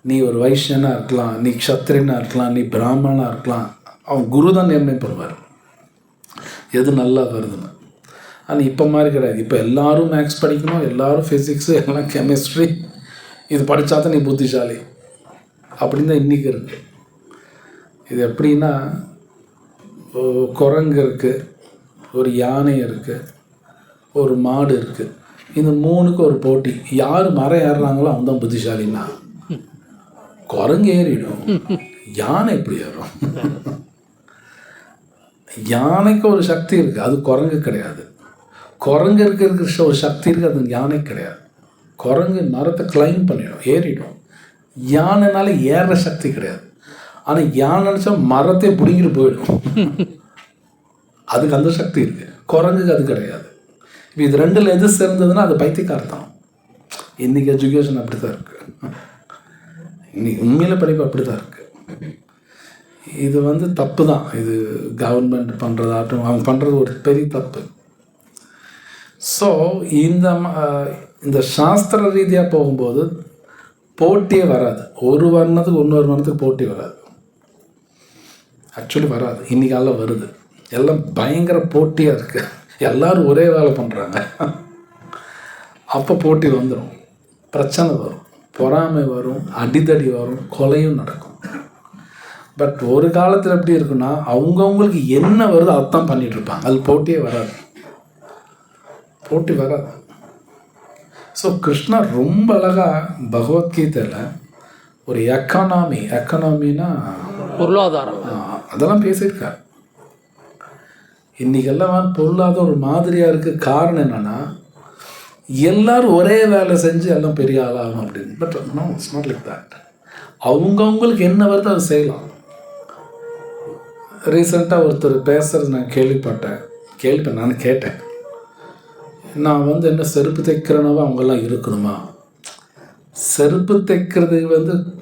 நீ ஒரு வைஷ்யனாக இருக்கலாம், நீ க்ஷத்ரியனாக இருக்கலாம், நீ பிராமணனாக இருக்கலாம், அவன் குரு தான் நிர்ணயம் பண்ணுவார் எது நல்லா வருதுன்னு. ஆனால் இப்போ மாதிரி கிடையாது. இப்போ எல்லோரும் மேக்ஸ் படிக்கணும், எல்லோரும் ஃபிசிக்ஸு, எல்லாம் கெமிஸ்ட்ரி, இது படித்தா தான் நீ புத்திசாலி அப்படின்னு தான் இன்றைக்கி இருக்குது. இது எப்படின்னா, குரங்கு இருக்குது, ஒரு யானை இருக்குது, ஒரு மாடு இருக்குது. இந்த மூணுக்கு ஒரு போட்டி. யார் மரம் ஏறுறாங்களோ அவன் தான் புத்திசாலின்னா. குரங்கு ஏறிடும், யானை எப்படி ஏறும்? யானைக்கு ஒரு சக்தி இருக்குது, அது குரங்கு கிடையாது. குரங்கு இருக்கிற ஒரு சக்தி இருக்குது, அது யானை கிடையாது. குரங்கு மரத்தை கிளைம் பண்ணிடும், ஏறிடும். யானைனால ஏறுற சக்தி கிடையாது. ஆனால் யானை நினச்சா மரத்தை பிடிங்கிட்டு போயிடும், அதுக்கு அந்த சக்தி இருக்குது. குரங்குக்கு அது கிடையாது. இப்போ இது ரெண்டில் எது சிறந்ததுன்னா அது பைத்தியக்காரத்தான். இன்றைக்கி எஜுகேஷன் அப்படி தான் இருக்குது, இன்றைக்கி உண்மையில் படிப்பு அப்படி தான் இருக்குது. இது தப்பு தான். இது கவர்மெண்ட் பண்ணுறதாட்டும் அவங்க பண்ணுறது ஒரு பெரிய தப்பு. ஸோ இந்த சாஸ்திர ரீதியாக போகும்போது போட்டியே வராது. ஒரு வர்ணத்துக்கு இன்னொரு வர்ணத்துக்கு போட்டி வராது, ஆக்சுவலி வராது. இன்றைக்கி எல்லாம் வருது, எல்லாம் பயங்கர போட்டியாக இருக்குது, எல்லோரும் ஒரே வேலை பண்ணுறாங்க. அப்போ போட்டி வந்துடும், பிரச்சனை வரும், பொறாமை வரும், அடிதடி வரும், கொலையும் நடக்கும். பட் ஒரு காலத்தில் எப்படி இருக்குன்னா, அவங்கவுங்களுக்கு என்ன வருதோ அதான் பண்ணிகிட்ருப்பாங்க, அது போட்டியே வராது, போட்டி வராது. ஸோ கிருஷ்ணா ரொம்ப அழகாக பகவத்கீதையில் ஒரு எக்கானமினா பொருளாதாரம் அதெல்லாம் பேசியிருக்கார். இன்றைக்கெல்லாம் பொருளாதாரம் ஒரு மாதிரியாக இருக்குது. காரணம் என்னென்னா, எல்லோரும் ஒரே வேலை செஞ்சு எல்லாம் பெரிய ஆளாகும் அப்படின்னு. But no, it's not like that. அவங்கவுங்களுக்கு என்ன வருதோ அதை செய்யலாம். ரீசெண்டாக ஒருத்தர் பேசுகிறது நான் கேள்விப்பட்டேன், நான் கேட்டேன். நான் என்ன செருப்பு தைக்கிறனவோ அவங்கெல்லாம் இருக்கணுமா? செருப்பு தைக்கிறது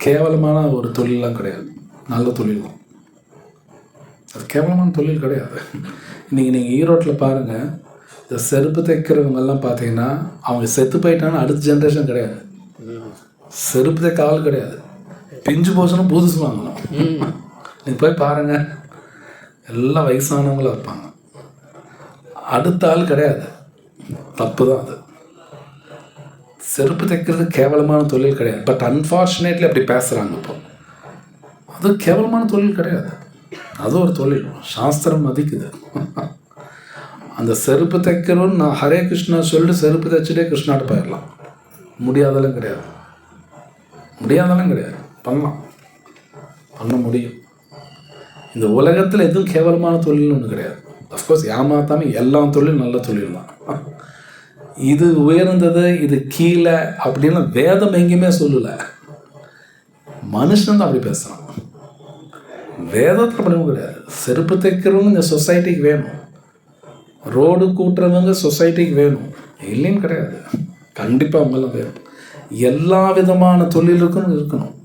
கேவலமான ஒரு தொழிலெலாம் கிடையாது, நல்ல தொழில் தான். அது கேவலமான தொழில் கிடையாது. இன்றைக்கி நீங்கள் ஈரோட்டில் பாருங்கள், இந்த செருப்பு தைக்கிறவங்கெல்லாம் பார்த்தீங்கன்னா அவங்க செத்து போயிட்டாங்கன்னா அடுத்த ஜென்ரேஷன் கிடையாது, செருப்பு தைக்க ஆள் கிடையாது. பிஞ்சு போச்சுன்னா புதுசு வாங்கணும். நீங்கள் போய் பாருங்கள், எல்லாம் வயசானவங்களாக இருப்பாங்க, அடுத்த ஆள் கிடையாது. தப்பு தான் அது. செருப்பு தைக்கிறது கேவலமான தொழில் கிடையாது. பட் அன்ஃபார்ச்சுனேட்லி அப்படி பேசுகிறாங்க. இப்போ அது கேவலமான தொழில் கிடையாது, அது ஒரு தொழில், சாஸ்திரம் மதிக்குது. அந்த செருப்பு தைக்கிறோன்னு நான் ஹரே கிருஷ்ணா சொல்லிட்டு செருப்பு தைச்சிட்டே கிருஷ்ணாட்ட போயிடலாம், முடியாதெல்லாம் கிடையாது, பண்ண முடியும். இந்த உலகத்தில் எதுவும் கேவலமான தொழில்னு ஒன்று கிடையாது. அஃப்கோர்ஸ் ஏமாத்தாமல் எல்லா தொழிலும் நல்ல தொழில் தான். இது உயர்ந்தது, இது கீழே அப்படின்னு வேதம் எங்கேயுமே சொல்லலை, மனுஷன் தான் அப்படி பேசுகிறான். வேதத்தில் அப்படியும் கிடையாது. செருப்பு தைக்கிறவங்க இந்த சொசைட்டிக்கு வேணும், ரோடு கூட்டுறவங்க சொசைட்டிக்கு வேணும் இல்லைன்னு கிடையாது, கண்டிப்பாக அவங்களாம் வேணும். எல்லா விதமான தொழிலுக்கும் இருக்கணும்.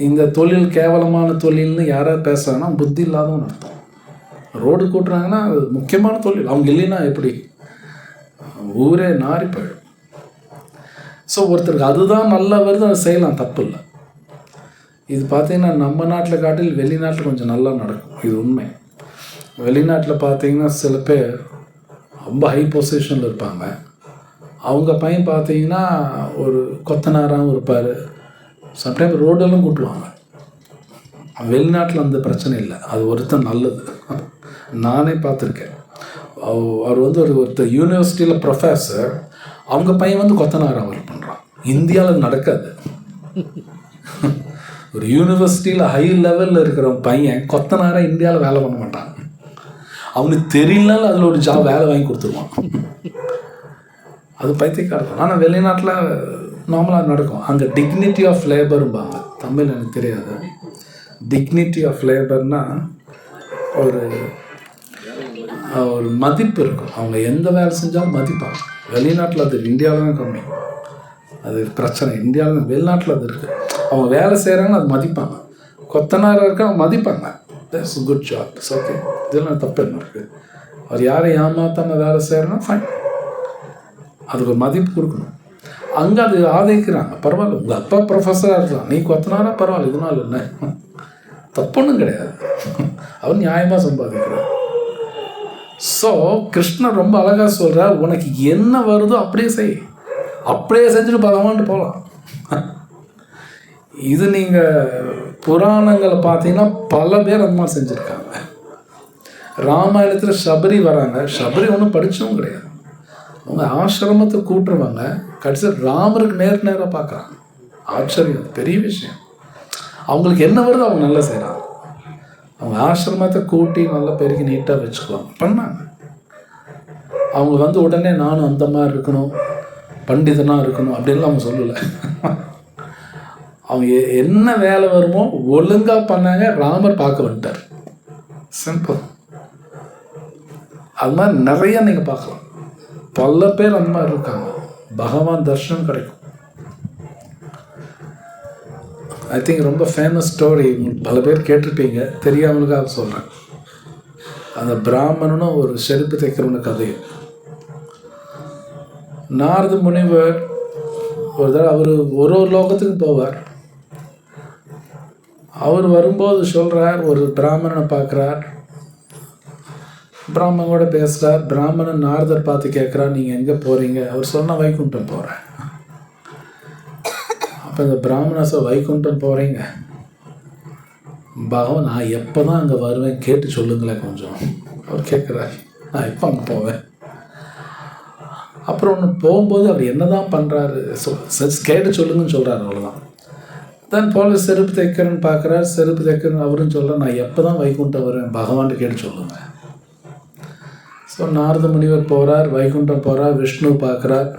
இந்த தொழில் கேவலமான தொழில்னு யாராவது பேசுகிறாங்கன்னா புத்தி இல்லாதவன்னு அர்த்தம். ரோடு கூட்டுறாங்கன்னா அது முக்கியமான தொழில், அவங்க இல்லைன்னா எப்படி ஊரே நாரி போயிடும். ஸோ ஒருத்தருக்கு அதுதான் நல்லா வருது, அதை செய்யலாம், தப்பு இல்லை. இது பார்த்திங்கன்னா நம்ம நாட்டில் காட்டில் வெளிநாட்டில் கொஞ்சம் நல்லா நடக்கும், இது உண்மை. வெளிநாட்டில் பார்த்திங்கன்னா சில பேர் ரொம்ப ஹை பொசிஷனில் இருப்பாங்க, அவங்க பையன் பார்த்திங்கன்னா ஒரு கொத்தனாராகவும் இருப்பார், சம்டைம் ரோடெல்லாம் கூட்டுவாங்க. வெளிநாட்டில் அந்த பிரச்சனை இல்லை, அது ஒருத்தன் நல்லது, நானே பார்த்துருக்கேன். அவர் வந்து ஒருத்தர் யூனிவர்சிட்டியில் ப்ரொஃபஸர், அவங்க பையன் வந்து கொத்தனாராக ஒர்க் பண்ணுறான். இந்தியாவில் நடக்காது. ஒரு யூனிவர்சிட்டியில் ஹை லெவலில் இருக்கிற பையன் கொத்தனாராக இந்தியாவில் வேலை பண்ண மாட்டான். அவனுக்கு தெரியலனாலும் அதில் ஒரு ஜாப் வேலை வாங்கி கொடுத்துருவான். அது பைத்தியக்காரன். ஆனால் வெளிநாட்டில் நார்மலாக நடக்கும். அங்கே டிக்னிட்டி ஆஃப் லேபரும்பாங்க. தமிழ் எனக்கு தெரியாது. டிக்னிட்டி ஆஃப் லேபர்னால் ஒரு மதிப்பு இருக்கும். அவங்க எந்த வேலை செஞ்சாலும் மதிப்பாங்க. வெளிநாட்டில் அது இந்தியாவில் தான் கம்மி. அது பிரச்சனை. இந்தியாவில் தான், வெளிநாட்டில் அது இருக்குது. அவங்க வேலை செய்கிறாங்கன்னு அது மதிப்பாங்க. கொத்தனாராக இருக்க அவங்க மதிப்பாங்க. That's good job, it's okay, இதெல்லாம் தப்பு என்ன இருக்குது. அவர் யாரை ஏமாத்தாமல் வேலை செய்கிறனா ஃபைன், அதுக்கு ஒரு மதிப்பு கொடுக்கணும். அங்கே அது ஆதரிக்கிறாங்க. பரவாயில்ல, உங்கள் அப்பா ப்ரொஃபஸராக இருக்கலாம், நீ கொத்தனாரா பரவாயில்ல, இதனால் என்ன தப்புன்னும் கிடையாது. அவர் நியாயமாக சம்பாதிக்கிறார். ஸோ கிருஷ்ணர் ரொம்ப அழகாக சொல்கிறார், உனக்கு என்ன வருதோ அப்படியே செய், அப்படியே செஞ்சுட்டு பகவான்ட்டு போகலாம். இது நீங்கள் புராணங்களை பார்த்தீங்கன்னா பல பேர் அந்த மாதிரி செஞ்சுருக்காங்க. ராமாயணத்தில் சபரி வராங்க. சபரி ஒன்றும் படித்தவும் கிடையாது. அவங்க ஆசிரமத்தை கூட்டுருவாங்க. கடைசியில் ராமருக்கு நேராக பார்க்குறாங்க. ஆச்சரியம், பெரிய விஷயம். அவங்களுக்கு என்ன வருதோ அவங்க நல்லா செய்கிறாங்க. அவங்க ஆசிரமத்தை கூட்டி நல்லா பெருக்கி நீட்டாக வச்சுக்குவாங்க, பண்ணாங்க. அவங்க வந்து உடனே நானும் அந்த மாதிரி இருக்கணும், பண்டிதனாக இருக்கணும் அப்படின்லாம் அவங்க சொல்லலை. அவங்க என்ன வேலை வருமோ ஒழுங்காக பண்ணாங்க. ராமர் பார்க்க வந்துட்டார். சிம்பிள். அது மாதிரி நிறைய நீங்கள் பார்க்கலாம். பல பேர் அந்த மாதிரி இருக்காங்க. பகவான் தர்ஷனம் கிடைக்கும். ஐ திங்க் ரொம்ப ஃபேமஸ் ஸ்டோரி, பல பேர் கேட்டிருப்பீங்க, தெரியாமலுக்காக சொல்கிறேன். அந்த பிராமணனும் ஒரு செருப்பு தைக்கிறவனு கதை. நாரத முனிவர் ஒரு தடவை அவர் ஒரு லோகத்துக்கு போவார். அவர் வரும்போது சொல்கிறார், ஒரு பிராமணனை பார்க்குறார், பிராமணனோட பேசுகிறார். பிராமணன் நாரதர் பார்த்து கேட்குறார், நீங்கள் எங்கே போகிறீங்க? அவர் சொன்னால் வைகுண்டம் போகிறேன். அப்போ இந்த பிராமணன் சார், வைகுண்டம் போகிறீங்க, பகவான் நான் எப்போ தான் அங்கே வருவேன் கேட்டு சொல்லுங்களேன் கொஞ்சம். அவர் கேட்குறார், நான் எப்போ அங்கே போவேன்? அப்புறம் ஒன்று போகும்போது அவர் என்ன தான் பண்ணுறாரு கேட்டு சொல்லுங்கன்னு சொல்கிறார், அவ்வளோதான். தான் போல செருப்பு தைக்கிறேன்னு பார்க்குறாரு. செருப்பு தைக்கிறேன்னு அவரும் சொல்கிறார், நான் எப்போ தான் வைகுண்டம் வருவேன் பகவான்ட்டு கேட்டு சொல்லுங்க. ஸோ நாரத முனிவர் போகிறார், வைகுண்டம் போகிறார், விஷ்ணு பார்க்குறார்.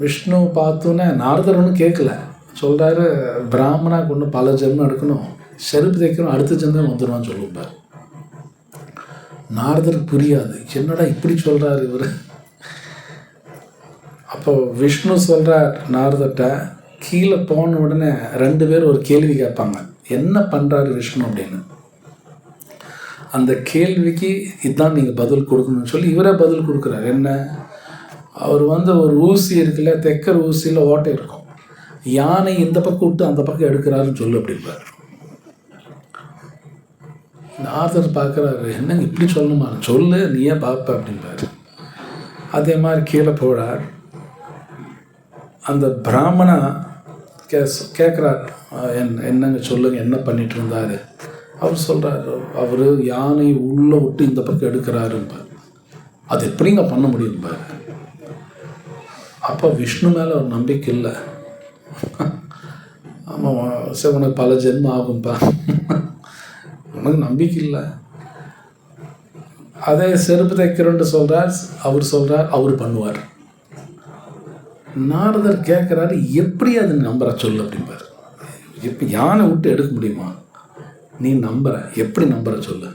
விஷ்ணு பார்த்தோன்னே நாரதர் ஒன்றும் கேட்கல, சொல்கிறாரு, பிராமணாக்கு ஒன்று பல ஜென்மம் எடுக்கணும், செருப்பு தைக்கணும், அடுத்த ஜென்மம் வந்துடுவான்னு சொல்லுவார். நாரதருக்கு புரியாது, என்னடா இப்படி சொல்கிறார் இவர். அப்போ விஷ்ணு சொல்கிறார் நாரதர்கிட்ட, கீழே போன உடனே ரெண்டு பேர் ஒரு கேள்வி கேட்பாங்க, என்ன பண்ணுறாரு விஷ்ணு அப்படின்னு. அந்த கேள்விக்கு இதுதான் நீங்கள் பதில் கொடுக்கணும்னு சொல்லி இவரே பதில் கொடுக்குறாரு. என்ன, அவர் வந்து ஒரு ஊசி இருக்குல்ல, தைக்கிற ஊசியில் ஓட்டை இருக்கும், யானை இந்த பக்கம் விட்டு அந்த பக்கம் எடுக்கிறாருன்னு சொல்லு அப்படின்பார். நாரதர் பார்க்குறாரு, என்னங்க இப்படி சொல்லணுமா, சொல்லு நீயே பார்ப்ப அப்படின்பார். அதே மாதிரி கீழே போகிறார். அந்த பிராமணா கேட்குறார், என்னங்க சொல்லுங்க, என்ன பண்ணிட்டு இருந்தார்? அவர் சொல்கிறார், அவர் யானை உள்ளே விட்டு இந்த பக்கம் எடுக்கிறாருப்பார். அது எப்படிங்க பண்ண முடியும்பார். அப்போ விஷ்ணு மேலே ஒரு நம்பிக்கை இல்லை. ஆமாம் சரி, உனக்கு பல ஜென்மம் ஆகும்பா, உனக்கு நம்பிக்கை இல்லை. அதே செருப்பு தைக்கிறோன்ட்டு சொல்கிறார், அவர் சொல்கிறார் அவர் பண்ணுவார். நாரதர் கேட்குறாரு, எப்படி அது நம்புற சொல்லு அப்படிம்பார். இப்போ யானை விட்டு எடுக்க முடியுமா, நீ நம்புற, எப்படி நம்புற சொல்லு.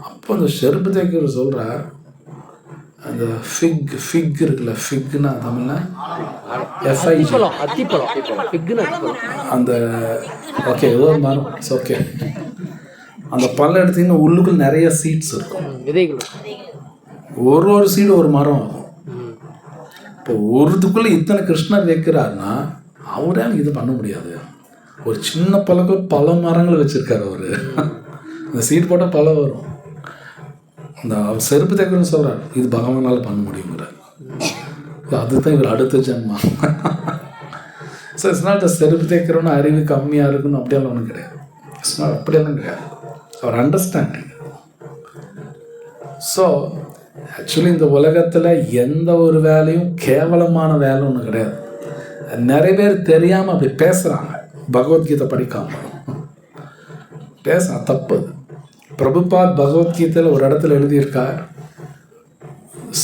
அப்போ அந்த செருப்பு தைக்கிறவர் சொல்கிறார், அந்த ஃபிக் இருக்குல்ல, ஃபிக்னா தமிழ்னா எஃப்ஐஜி, அந்த ஓகே ஏதோ மரம், ஓகே, அந்த பல்ல எடுத்திங்கன்னா உள்ளுக்குள் நிறைய சீட்ஸ் இருக்கும், ஒரு சீடு ஒரு மரம் ஆகும். இப்போ ஒருத்துக்குள்ளே இத்தனை கிருஷ்ணர் வைக்கிறாருன்னா அவரால் இது பண்ண முடியாது. ஒரு சின்ன பழக்கம் பல மரங்கள் வச்சுருக்காரு அவர். அந்த சீட் போட்டால் பல வரும். அந்த அவர் செருப்பு தைக்கிறன்னு சொல்கிறார், இது பகவானால் பண்ண முடியுங்கிறார். அதுதான் இவர் அடுத்த ஜென்மா. ஸோ இட்ஸ் நாட் செருப்பு தைக்கிறோன்னு அறிவு கம்மியாக இருக்குன்னு அப்படியெல்லாம் ஒன்றும் கிடையாது. இட்ஸ் நாட் அப்படியெல்லாம் கிடையாது. அவர் அண்டர்ஸ்டாண்டிங். ஸோ ஆக்சுவலி இந்த உலகத்தில் எந்த ஒரு வேலையும் கேவலமான வேலை ஒன்று கிடையாது. நிறைய பேர் தெரியாமல் அப்படி பேசுகிறாங்க, பகவத்கீதை படிக்காமல் பேசுகிறான், தப்பு. பிரபுபாத் பகவத்கீதையில் ஒரு இடத்துல எழுதியிருக்கார்,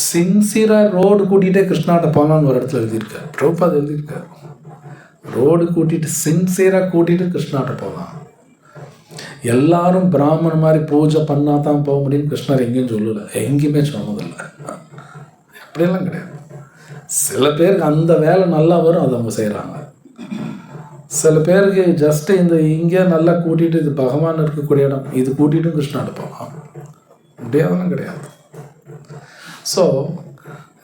சின்சியராக ரோடு கூட்டிகிட்டே கிருஷ்ணாட்ட போகலான்னு ஒரு இடத்துல எழுதியிருக்கார். பிரபுபாத் எழுதியிருக்கார், ரோடு கூட்டிகிட்டு சின்சியராக கூட்டிகிட்டு கிருஷ்ணாட்ட போகலாம். எல்லாரும் பிராமணன் மாதிரி பூஜை பண்ணால் தான் போக முடியும் கிருஷ்ணர் எங்கேயும் சொல்லலை, எங்கேயுமே சொன்னதில்லை. அப்படியெல்லாம் கிடையாது. சில பேருக்கு அந்த வேலை நல்லா வரும், அதை அவங்க செய்கிறாங்க. சில பேருக்கு ஜஸ்ட்டு இந்த இங்கே நல்லா கூட்டிகிட்டு இது பகவான் இருக்கக்கூடிய இடம் இது கூட்டிகிட்டு கிருஷ்ணாட்ட போகலாம், முடியாதெல்லாம் கிடையாது. ஸோ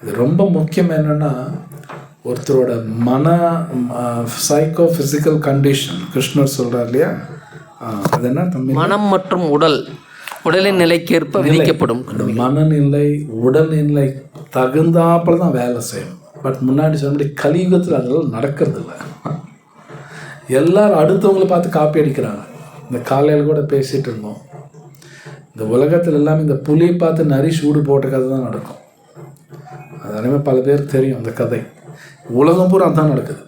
இது ரொம்ப முக்கியம். என்னென்னா ஒருத்தரோட சைக்கோ ஃபிசிக்கல் கண்டிஷன் கிருஷ்ணர் சொல்கிறார் இல்லையா, அது என்ன தமிழ், மனம் மற்றும் உடலின் நிலைக்கேற்ப விதிக்கப்படும் மனநிலை உடல்நிலை தகுந்தாப்பில் தான் வேலை செய்யணும். பட் முன்னாடி சொன்னபடி கலியுகத்தில் அதெல்லாம் நடக்கிறது இல்லை. எல்லாரும் அடுத்தவங்களை பார்த்து காப்பி அடிக்கிறாங்க. இந்த காலையில் கூட பேசிகிட்டு இருந்தோம், இந்த உலகத்தில் எல்லாமே இந்த புலியை பார்த்து நரி சூடு போட்ட கதை தான் நடக்கும். அதனால பல பேருக்கு தெரியும் அந்த கதை. உலகம் பூரா தான் நடக்குது.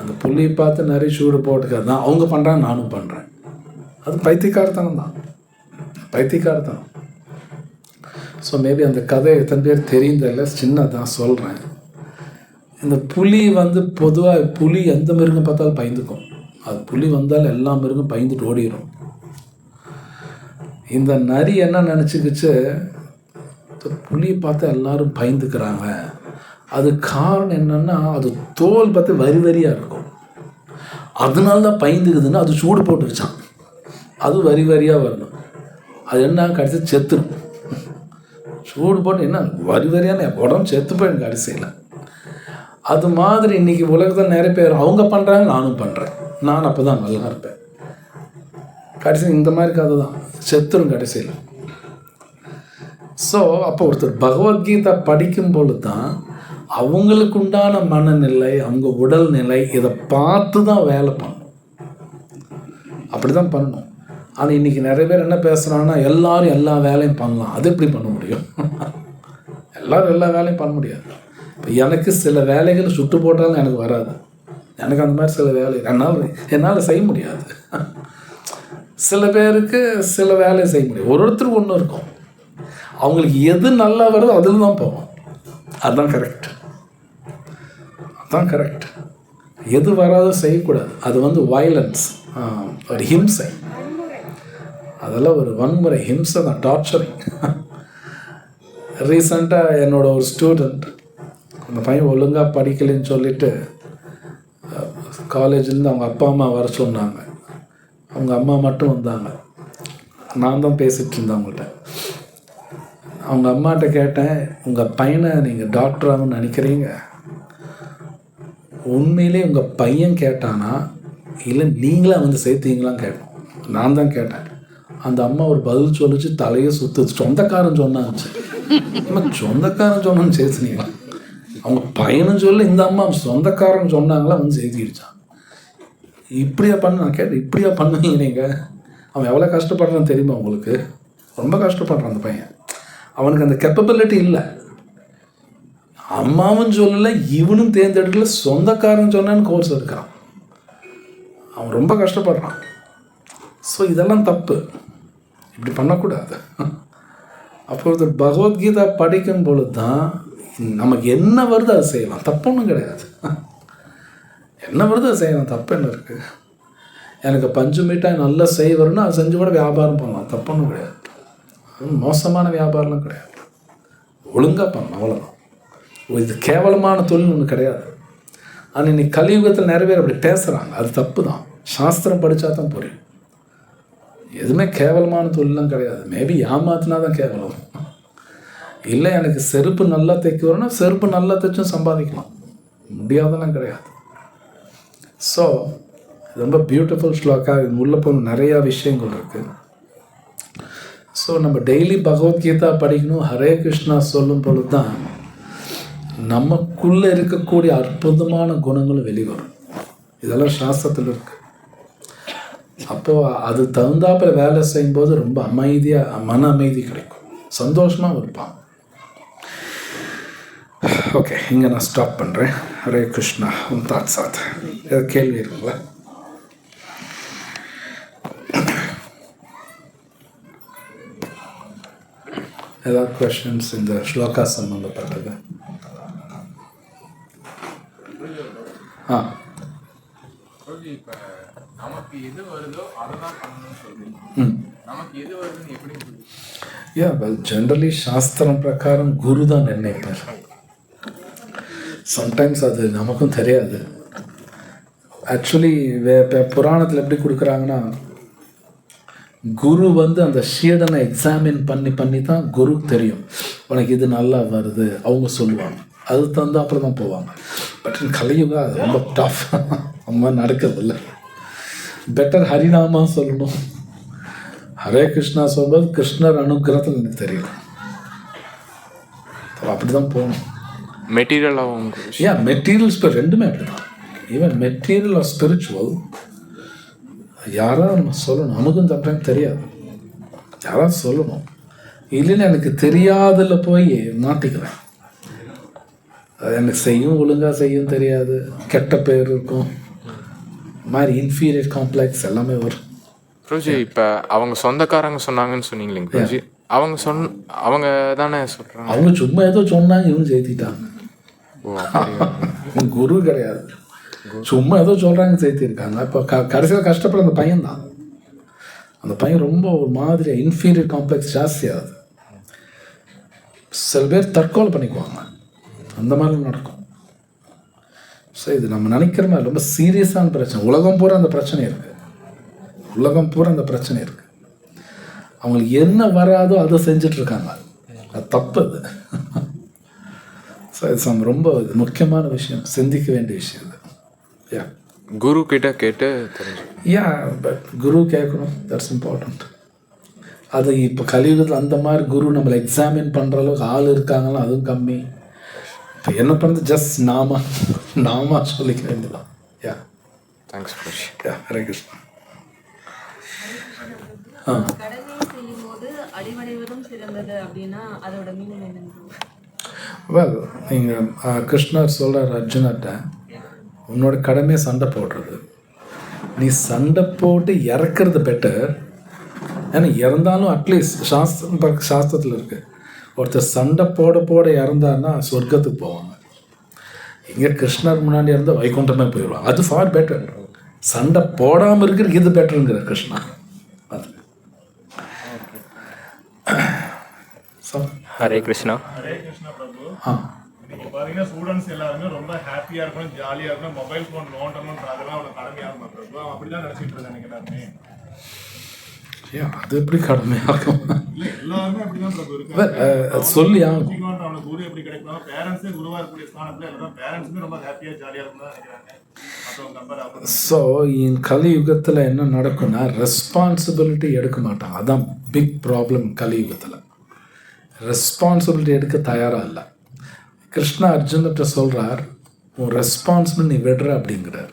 அந்த புள்ளியை பார்த்து நிறைய சூடு போட்டுக்கிறது தான் அவங்க பண்ணுறாங்க, நானும் பண்ணுறேன். அது பைத்தியக்காரத்தனம் தான், பைத்தியக்காரத்தனம். ஸோ மேபி அந்த கதை எத்தனை பேர் தெரிந்ததில்ல, சின்னதான் சொல்கிறேன். இந்த புலி பொதுவாக புலி எந்த மிருகம் பார்த்தாலும் பயந்துக்கும். அது புலி வந்தால் எல்லா மிருகம் பயந்துட்டு ஓடிடும். இந்த நரி என்ன நினச்சிக்கிச்சு, புலியை பார்த்து எல்லாரும் பயந்துக்கிறாங்க. அது காரணம் என்னென்னா அது தோல் பார்த்து வரி வரியாக இருக்கும், அதனால தான் பயந்துக்குதுன்னு அது சூடு போட்டுக்கிச்சான். அது வரி வரியாக வரணும், அது என்ன கடைசி செத்துடும். சூடு போட்டு என்ன வரி வரியான உடம்பு செத்து போயிடும் கடைசியில். அது மாதிரி இன்றைக்கி உலகத்தில் நிறைய பேர் அவங்க பண்ணுறாங்க, நானும் பண்ணுறேன், நான் அப்போ தான் நல்லா இருப்பேன். கடைசி இந்த மாதிரி கதை தான், செத்துரும் கடைசியில். ஸோ அப்போ ஒருத்தர் பகவத்கீதை படிக்கும்போது தான் அவங்களுக்கு உண்டான மனநிலை, அவங்க உடல்நிலை இதை பார்த்து தான் வேலை பண்ணணும். அப்படி தான் பண்ணணும். ஆனால் இன்றைக்கி நிறைய பேர் என்ன பேசுகிறாங்கன்னா, எல்லாரும் எல்லா வேலையும் பண்ணலாம். அது எப்படி பண்ண முடியும்? எல்லோரும் எல்லா வேலையும் பண்ண முடியாது. இப்போ எனக்கு சில வேலைகள் சுட்டு போட்டாலும் எனக்கு வராது. எனக்கு அந்த மாதிரி சில வேலை என்னால் செய்ய முடியாது. சில பேருக்கு சில வேலையை செய்ய முடியும். ஒருத்தருக்கு ஒன்று இருக்கும், அவங்களுக்கு எது நல்லா வருதோ அதில் தான் போவோம். அதுதான் கரெக்ட், அதுதான் கரெக்ட். எது வராதோ செய்யக்கூடாது. அது வயலன்ஸ், ஒரு ஹிம்சை, அதெல்லாம் ஒரு வன்முறை, ஹிம்சை தான், டார்ச்சரிங். ரீசண்டாக என்னோட ஒரு ஸ்டூடெண்ட், அந்த பையன் ஒழுங்காக படிக்கலைன்னு சொல்லிட்டு காலேஜ்லேருந்து அவங்க அப்பா அம்மா வர சொன்னாங்க. அவங்க அம்மா மட்டும் வந்தாங்க, நான் தான் பேசிகிட்டு இருந்தேன் அவங்கள்ட்ட. அவங்க அம்மாட்ட கேட்டேன், உங்கள் பையனை நீங்கள் டாக்டராகனு நினைக்கிறீங்க? உண்மையிலே உங்கள் பையன் கேட்டானா இல்லை நீங்களே சேர்த்தீங்களான்னு கேட்டோம். நான் தான் கேட்டேன். அந்த அம்மா ஒரு பதில் சொல்லிச்சு, தலையை சுற்று. சொந்தக்காரன் சொன்னாச்சு. சொந்தக்காரன் சொன்னான்னு சேர்த்துனீங்களா? அவங்க பையனும் சொல்ல, இந்த அம்மா சொந்தக்காரன் சொன்னாங்களா சேர்த்திடுச்சான். இப்படியா பண்ண நான் கேட்டேன், இப்படியா பண்ணுவீங்க நீங்கள்? அவன் எவ்வளோ கஷ்டப்படுறான்னு தெரியுமா உங்களுக்கு? ரொம்ப கஷ்டப்படுறான் அந்த பையன். அவனுக்கு அந்த கேப்பபிலிட்டி இல்லை. அம்மாவும் சொல்லலை, இவனும் தேர்ந்தெடுக்கல, சொந்தக்காரன் சொன்னான்னு கோர்ஸ் எடுக்கிறான். அவன் ரொம்ப கஷ்டப்படுறான். ஸோ இதெல்லாம் தப்பு, இப்படி பண்ணக்கூடாது. அப்பொழுது பகவத்கீதா படிக்கும் பொழுது தான் நமக்கு என்ன வருது அதை செய்யலாம், தப்பு ஒன்றும் கிடையாது. என்ன வருது அதை செய்யலாம், தப்பு என்ன இருக்குது? எனக்கு பஞ்சு மிட்டாய் நல்லா செய்வருன்னா அதை செஞ்சு கூட வியாபாரம் பண்ணலாம், தப்பு ஒன்றும் கிடையாது. மோசமான வியாபாரம்லாம் கிடையாது, ஒழுங்காக பண்ணலாம், அவ்வளோதான். இது கேவலமான தொழில் ஒன்று கிடையாது. ஆனால் இன்னைக்கு கலியுகத்தில் நிறைய பேர் அப்படி பேசுகிறாங்க, அது தப்பு தான். சாஸ்திரம் படித்தா தான் புரியும். எதுவுமே கேவலமான தொழிலாம் கிடையாது. மேபி ஏமாத்தினா தான் கேவலம். இல்லை எனக்கு செருப்பு நல்லா தைக்க வரும்னா செருப்பு நல்லா தைச்சும் சம்பாதிக்கலாம், முடியாதெல்லாம் கிடையாது. ஸோ இது ரொம்ப பியூட்டிஃபுல் ஸ்லோக்கா. இது உள்ள போன நிறையா விஷயங்கள் இருக்குது. ஸோ நம்ம டெய்லி பகவத்கீதா படிக்கணும், ஹரே கிருஷ்ணா சொல்லும் பொழுது தான் நமக்குள்ளே இருக்கக்கூடிய அற்புதமான குணங்களும் வெளிவரும். இதெல்லாம் சாஸ்திரத்தில் இருக்குது. அப்போது அது தகுந்தாப்பில் வேலை செய்யும்போது ரொம்ப அமைதியாக, மன அமைதி கிடைக்கும். சந்தோஷமாக இருப்பான். ஓகே, இங்கே நான் ஸ்டாப் பண்ணுறேன். ஹரே கிருஷ்ணா. உன் தாட் சாத் ஏதாவது கேள்வி இருக்குங்களா? ஏதாவது கொஷின்ஸ் இந்த ஸ்லோகா சம்பந்தப்பட்டது? இப்போ நமக்கு எது வருதோ அதை தான் பண்ணணும்னு சொல்றீங்க. நமக்கு எது வருதுன்னு எப்படி புரியுது? ஜென்ரலி சாஸ்திரம் பிரகாரம் குரு தான் நிர்ணயிப்பார். சம்டைம்ஸ் அது நமக்கும் தெரியாது. ஆக்சுவலி புராணத்தில் எப்படி கொடுக்குறாங்கன்னா, குரு அந்த சீடனை எக்ஸாமின் பண்ணி தான் குருக்கு தெரியும் உனக்கு இது நல்லா வருது. அவங்க சொல்லுவாங்க, அது தந்து அப்புறம் தான் போவாங்க. பட் கலியுகா அது ரொம்ப டஃப். அம்மா நடக்கிறதில்ல. பெட்டர் ஹரிநாமா சொல்லணும். ஹரே கிருஷ்ணா சொல்வது கிருஷ்ணர் அனுகிரகத்தில் எனக்கு தெரியும். அப்படி தான் போகணும். மெட்டீரியலாகவும் மெட்டீரியல் ரெண்டுமே அப்படி தான். ஈவன் மெட்டீரியல் ஆர் ஸ்பிரிச்சுவல் யாராவது நம்ம சொல்லணும். நமக்கும் சம்டைம் தெரியாது, யாராவது சொல்லணும். இல்லைன்னு எனக்கு தெரியாதுல போய் மாட்டிக்கிறேன். அது எனக்கு செய்யும் ஒழுங்காக செய்யும் தெரியாது, கெட்ட பேர் இருக்கும், மாதிரி இன்ஃபீரியர் காம்ப்ளெக்ஸ் எல்லாமே வரும். ப்ரோஜி இப்போ அவங்க சொந்தக்காரங்க சொன்னாங்கன்னு சொன்னீங்களேங்க ப்ரோஜி, அவங்க தானே சொல்கிறாங்க. அவங்க சும்மா ஏதோ சொன்னாங்க, இவங்க சேர்த்திட்டாங்க. குரு கிடையாது, சும்மா ஏதோ சொல்கிறாங்க சேர்த்திருக்காங்க. இப்போ கடைசியில் கஷ்டப்பட அந்த பையன்தான். அந்த பையன் ரொம்ப ஒரு மாதிரி இன்ஃபீரியர் காம்ப்ளெக்ஸ் ஜாஸ்தியாகுது. சில பேர் தற்கொலை பண்ணிக்குவாங்க, அந்த மாதிரி நடக்கும். ஸோ இது நம்ம நினைக்கிற மாதிரி ரொம்ப சீரியஸான பிரச்சனை. உலகம் பூரா அந்த பிரச்சனை இருக்குது. அவங்களுக்கு என்ன வராதோ அதை செஞ்சிட்ருக்காங்க. அது தப்பு. அது ஸோ இது ரொம்ப முக்கியமான விஷயம், சிந்திக்க வேண்டிய விஷயம் இது. குரு கிட்ட கேட்டு பட் குரு கேட்கணும், தட்ஸ் இம்பார்ட்டண்ட். அது இப்போ கலியுகத்தில் அந்த மாதிரி குரு நம்மளை எக்ஸாமின் பண்ணுற அளவுக்கு ஆள் இருக்காங்களோ அதுவும் கம்மி. இப்போ என்ன பண்ணுறது, ஜஸ்ட் நாமா சொல்லிக்க வேண்டியதான். தேங்க்ஸ் ப்ரோஜி. ஹரே கிருஷ்ணா. வெல், நீங்கள் கிருஷ்ணர் சொல்கிறார் அர்ஜுனர்கிட்ட, உன்னோட கடமையை சண்டை போடுறது. நீ சண்டை போட்டு இறக்குறது பெட்டர். ஏன்னா இறந்தாலும் அட்லீஸ்ட் சாஸ்திரத்தில் இருக்குது, ஒருத்தர் சண்டை போட இறந்தாருன்னா சொர்க்கத்துக்கு போவாங்க. இங்கே கிருஷ்ணர் முன்னாடி இருந்தால் வைகுண்டமே போயிடுவாங்க. அது ஃபார் பெட்டர். சண்டை போடாமல் இருக்கிற இது பெட்டருங்கிற கிருஷ்ணா. அது ஹரே கிருஷ்ணா. நீங்க பாத்தீங்கன்னா ஸ்டூடெண்ட்ஸ் எல்லாருமே ரொம்ப ஹாப்பியா இருக்கணும், ஜாலியா இருக்கணும், மொபைல் போன் நோண்டணும், அதெல்லாம் அவ்வளவு கடமையா இருக்கும் பிரபு. அப்படிதான் நினைச்சிட்டு இருக்காங்க எல்லாருமே. அது எப்படி கடமையாகும்? எல்லாருமே அப்படிதான் பிரபு இருக்காங்க. சொல்லி அவனுக்கு குரு எப்படி கிடைக்கும்? பேரண்ட்ஸே குருவா இருக்கக்கூடிய ஸ்தானத்துல எல்லாரும் பேரண்ட்ஸுமே ரொம்ப ஹாப்பியா ஜாலியா இருக்கணும் நினைக்கிறாங்க. ஸோ இந்த கலியுகத்தில் என்ன நடக்கும்னா, ரெஸ்பான்சிபிலிட்டி எடுக்க மாட்டாங்க. அதான் பிக் ப்ராப்ளம் கலியுகத்தில். ரெஸ்பான்சிபிலிட்டி எடுக்க தயாராக இல்லை. கிருஷ்ணா அர்ஜுன்கிட்ட சொல்கிறார், உன் ரெஸ்பான்சிபிள் நீ விடுற அப்படிங்கிறார்.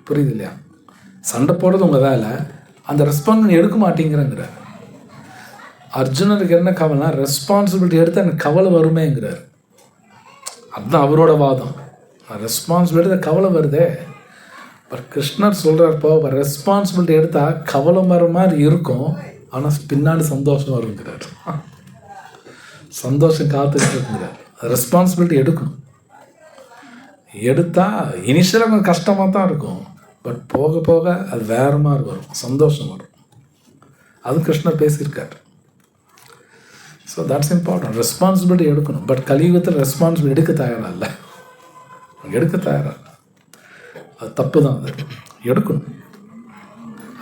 புரியுது இல்லையா? சண்டை போடுறது உங்கள் வேலை, அந்த ரெஸ்பான்ஸ் நீ எடுக்க மாட்டேங்கிறங்கிறார். அர்ஜுனருக்கு என்ன கவலைனா, ரெஸ்பான்சிபிலிட்டி எடுத்து எனக்கு கவலை வருமேங்கிறார். அதுதான் அவரோட வாதம். ரெஸ்பான்சிபிலிட்டி கவலை வருதே. பட் கிருஷ்ணர் சொல்கிறார், இப்போ ரெஸ்பான்சிபிலிட்டி எடுத்தால் கவலை வர மாதிரி இருக்கும், ஆனால் பின்னாடி சந்தோஷம் வருங்கிறார். சந்தோஷம் காத்துக்கிட்டு இருக்குங்கிறார். ரெஸ்பான்சிபிலிட்டி எடுக்கணும். எடுத்தால் இனிஷியலாக கொஞ்சம் கஷ்டமாக தான் இருக்கும், பட் போக போக அது வேறு மாதிரி வரும், சந்தோஷம் வரும். அது கிருஷ்ணர் பேசியிருக்கார். So that's important. ரெஸ்பான்சிபிலிட்டி எடுக்கணும். பட் கலியுகத்தில் ரெஸ்பான்சிபிலிட்டி எடுக்க தயாராக இல்லை. அது தப்பு தான். அது எடுக்கணும்.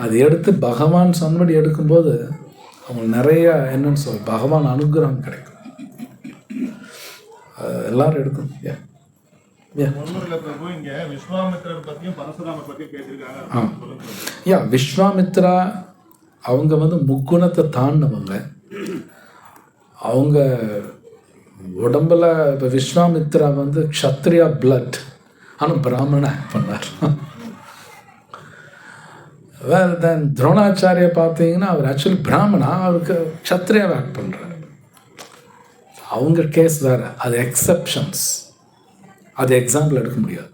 அது எடுத்து பகவான் சொன்னபடி எடுக்கும்போது அவங்க நிறைய என்னன்னு பகவான் அனுகிரகம் கிடைக்கும். எல்லாரும் எடுக்கணும். விஸ்வாமித்ரா அவங்க முக்குணத்தை தாண்டினவங்க. அவங்க உடம்புல இப்போ விஸ்வாமித்ரா க்ஷத்ரியா பிளட், ஆனால் பிராமணன் ஆக்ட் பண்ணார். வேறு தென் துரோணாச்சாரியை பார்த்தீங்கன்னா அவர் ஆக்சுவலி பிராமணா, அவருக்கு க்ஷத்ரியாவை ஆக்ட் பண்ணுறார். அவங்க கேஸ் வேறு, அது எக்ஸப்ஷன்ஸ், அது எக்ஸாம்பிள் எடுக்க முடியாது.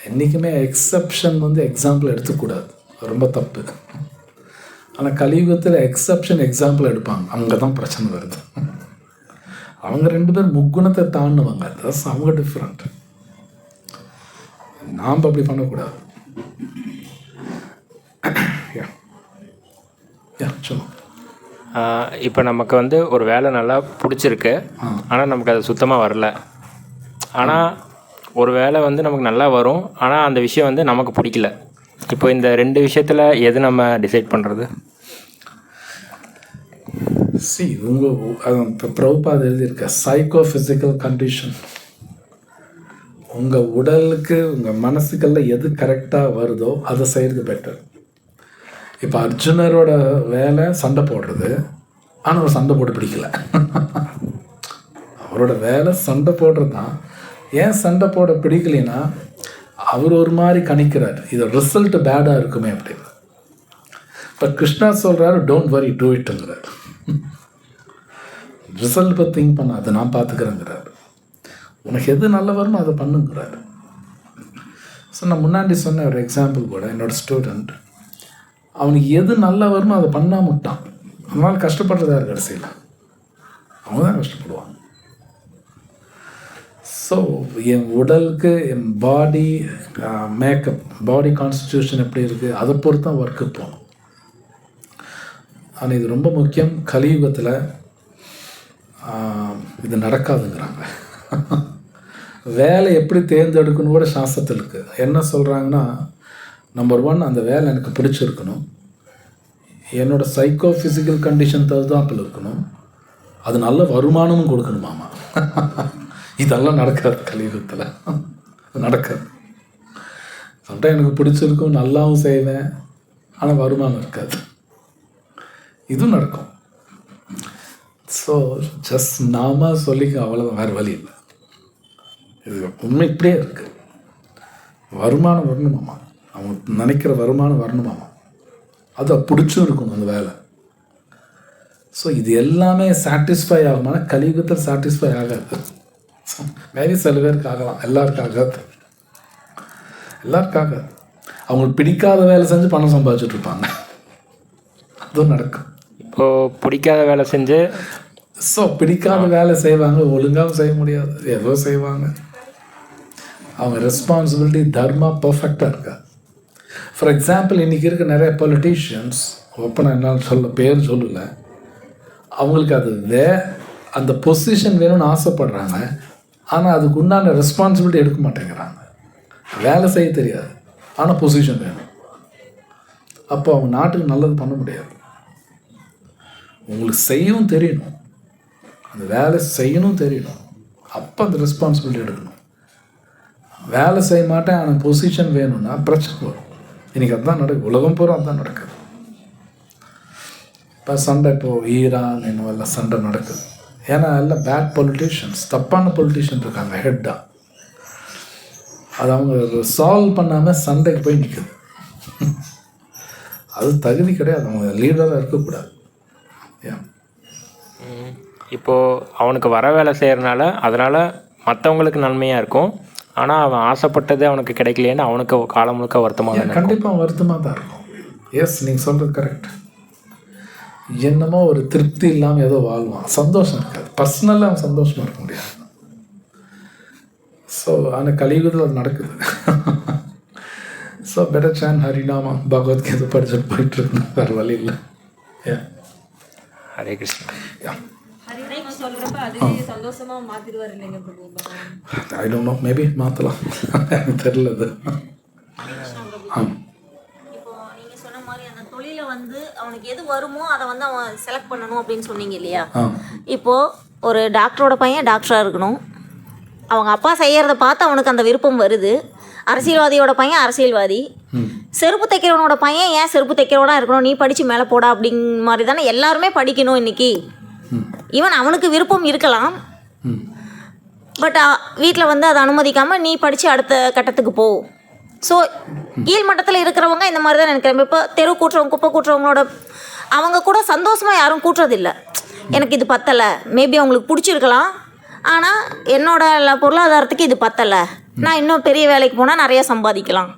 என்றைக்குமே எக்ஸப்ஷன் வந்து எக்ஸாம்பிள் எடுத்துக்கூடாது, ரொம்ப தப்பு. ஆனால் கலியுகத்தில் எக்ஸப்ஷன் எக்ஸாம்பிள் எடுப்பாங்க, அங்கே தான் பிரச்சனை வருது. அவங்க 2 பேர் முக்குணத்தை தாண்டுவாங்க, தஸ் அவங்க டிஃப்ரெண்ட். நாம் அப்படி பண்ணக்கூடாது. சொல்லுங்க. இப்போ நமக்கு வந்து ஒரு வேலை நல்லா பிடிச்சிருக்கு, ஆனால் நமக்கு அது சுத்தமாக வரல. ஆனால் ஒரு வேலை வந்து நமக்கு நல்லா வரும், ஆனால் அந்த விஷயம் வந்து நமக்கு பிடிக்கல. இப்போ இந்த 2 விஷயத்தில் எது நம்ம டிசைட் பண்ணுறது? இப்போ பிரபுபாத் எழுதியிருக்க சைக்கோஃபிசிக்கல் கண்டிஷன், உங்கள் உடலுக்கு உங்கள் மனசுக்கெல்லாம் எது கரெக்டாக வருதோ அதை செய்கிறது பெட்டர். இப்போ அர்ஜுனரோட வேலை சண்டை போடுறது, ஆனால் அவர் சண்டை போட்டு பிடிக்கல. அவரோட வேலை சண்டை போடுறது தான். ஏன் சண்டை போட பிடிக்கலைன்னா அவர் ஒரு மாதிரி கணிக்கிறார், இது ரிசல்ட் பேடாக இருக்குமே அப்படின்னு. இப்போ கிருஷ்ணா சொல்கிறாரு டோன்ட் வரி டூ இட்டுங்கிறார். ரிசல்ட் பற்றி திங்க் பண்ண, அதை நான் பார்த்துக்கிறேங்கிறார். உனக்கு எது நல்ல வருமோ அதை பண்ணுங்கிறார். ஸோ நான் முன்னாடி சொன்ன ஒரு எக்ஸாம்பிள் கூட, என்னோடய ஸ்டூடெண்ட் அவனுக்கு எது நல்லா வருமோ அதை பண்ணாம விட்டான். அதனால் கஷ்டப்படுறதா இருக்கு, கடைசியில் அவங்க தான் கஷ்டப்படுவாங்க. ஸோ என் உடலுக்கு என் பாடி மேக்கப், பாடி கான்ஸ்டிடியூஷன் எப்படி இருக்குது அதை பொறுத்து தான் ஒர்க்கு போகணும். ஆனால் இது ரொம்ப முக்கியம். கலியுகத்தில் இது நடக்காதுங்கிறாங்க. வேலை எப்படி தேர்ந்தெடுக்கணும் கூட சாஸ்திரத்தில் இருக்குது. என்ன சொல்கிறாங்கன்னா, நம்பர் 1 அந்த வேலை எனக்கு பிடிச்சிருக்கணும், என்னோடய சைக்கோ ஃபிசிக்கல் கண்டிஷன் தகுந்தாப்பில் இருக்கணும், அது நல்ல வருமானமும் கொடுக்கணுமாமா. இதெல்லாம் நடக்காது கலியுகத்தில், நடக்காது. சம்டைம் எனக்கு பிடிச்சிருக்கும், நல்லாவும் செய்வேன், ஆனால் வருமானம் இருக்காது. இதுவும் நடக்கும். ஸோ ஜஸ்ட் நாம சொல்லிக்க, அவ்வளோதான், வேறு வழி இல்லை. இது உண்மை இப்படியே இருக்குது. வருமானம் வரணுமாமா, அவங்க நினைக்கிற வருமானம் வரணுமாமா, அதை பிடிச்சும் இருக்கணும் அந்த வேலை. ஸோ இது எல்லாமே சாட்டிஸ்ஃபை ஆகுமானா கலியுகத்தில் சாட்டிஸ்ஃபை ஆகாது. மேபி சில பேருக்கு ஆகலாம், எல்லாருக்கும் ஆகாது. எல்லாருக்கும் ஆகாது. அவங்களுக்கு பிடிக்காத வேலை செஞ்சு பணம் சம்பாதிச்சுட்டு இருப்பாங்க, அதுவும் நடக்கும். இப்போது பிடிக்காத வேலை செஞ்சு பிடிக்காத வேலை செய்வாங்க, ஒழுங்காகவும் செய்ய முடியாது, ஏதோ செய்வாங்க. அவங்க ரெஸ்பான்சிபிலிட்டி தர்மா பர்ஃபெக்டாக இருக்கா. ஃபார் எக்ஸாம்பிள், இன்றைக்கி இருக்க நிறைய பொலிட்டீஷியன்ஸ், ஓப்பனாக என்னால் பேர் சொல்லலை, அவங்களுக்கு அது அந்த பொசிஷன் வேணும்னு ஆசைப்படுறாங்க, ஆனால் அதுக்கு உண்டான ரெஸ்பான்சிபிலிட்டி எடுக்க மாட்டேங்கிறாங்க. வேலை செய்ய தெரியாது, ஆனால் பொசிஷன் வேணும். அப்போ அவங்க நாட்டுக்கு நல்லது பண்ண முடியாது. உங்களுக்கு செய்யவும் தெரியணும், அந்த வேலை செய்யணும் தெரியணும், அப்போ அந்த ரெஸ்பான்சிபிலிட்டி எடுக்கணும். வேலை செய்ய மாட்டேன் ஆனால் பொசிஷன் வேணும்னா பிரச்சனை வரும். இன்றைக்கி அதுதான் நடக்குது, உலகம் பூரா அதுதான் நடக்குது. இப்போ சண்டை, இப்போது ஈரான் இன்னும் எல்லாம் சண்டை நடக்குது. ஏன்னா எல்லாம் பேட் பொலிட்டீஷியன்ஸ், தப்பான பொலிட்டீஷியன் இருக்காங்க ஹெட்டாக. அது அவங்க சால்வ் பண்ணாமல் சண்டைக்கு போய் நிற்குது. அது தகுதி கிடையாது, அவங்க லீடராக இருக்கக்கூடாது. இப்போது அவனுக்கு வர வேலை செய்கிறனால அதனால் மற்றவங்களுக்கு நன்மையாக இருக்கும், ஆனால் அவன் ஆசைப்பட்டது அவனுக்கு கிடைக்கலையேன்னு அவனுக்கு காலம் முழுக்க வருத்தமாக தான். கண்டிப்பாக வருத்தமாக தான் இருக்கும். எஸ், நீங்கள் சொல்கிறது கரெக்ட். என்னமோ ஒரு திருப்தி இல்லாமல் ஏதோ வாழ்வான், சந்தோஷம் இருக்காது. பர்சனலாக அவன் சந்தோஷமாக இருக்க முடியாது. ஸோ ஆனால் கலியுகத்தில் அது நடக்குது. ஸோ பெட்டர் சான் ஹரிநாமா பகவத்கீதை படிச்சுட்டு போயிட்டுருக்கு, வேறு வழி இல்லை. Hare Krishna. I don't know, maybe மாற்றலாம், எனக்கு தெரியல அது. அவனுக்கு எது வருமோ அதை வந்து அவன் செலக்ட் பண்ணணும் அப்படின்னு சொன்னீங்க இல்லையா? இப்போது ஒரு டாக்டரோட பையன் டாக்டராக இருக்கணும், அவங்க அப்பா செய்கிறத பார்த்து அவனுக்கு அந்த விருப்பம் வருது. அரசியல்வாதியோட பையன் அரசியல்வாதி, செருப்பு தைக்கிறவனோட பையன் ஏன் செருப்பு தைக்கிறவனா இருக்கணும், நீ படித்து மேலே போடா அப்படிங்கிற மாதிரி தானே எல்லாருமே படிக்கணும் இன்றைக்கி. ஈவன் அவனுக்கு விருப்பம் இருக்கலாம், பட் வீட்டில் வந்து அதை அனுமதிக்காமல் நீ படித்து அடுத்த கட்டத்துக்கு போ. ஸோ கீழ் மட்டத்தில் இருக்கிறவங்க இந்த மாதிரி தான் நினைக்கிறேன். இப்போ தெரு கூட்டுறவங்க, குப்பை கூட்டுறவங்களோட அவங்க கூட சந்தோஷமாக யாரும் கூட்டுறதில்லை. எனக்கு இது பத்தலை, மேபி அவங்களுக்கு பிடிச்சிருக்கலாம், ஆனால் என்னோட பொருளாதாரத்துக்கு இது பத்தலை, நான் இன்னும் பெரிய வேலைக்கு போனால் நிறைய சம்பாதிக்கலாம்,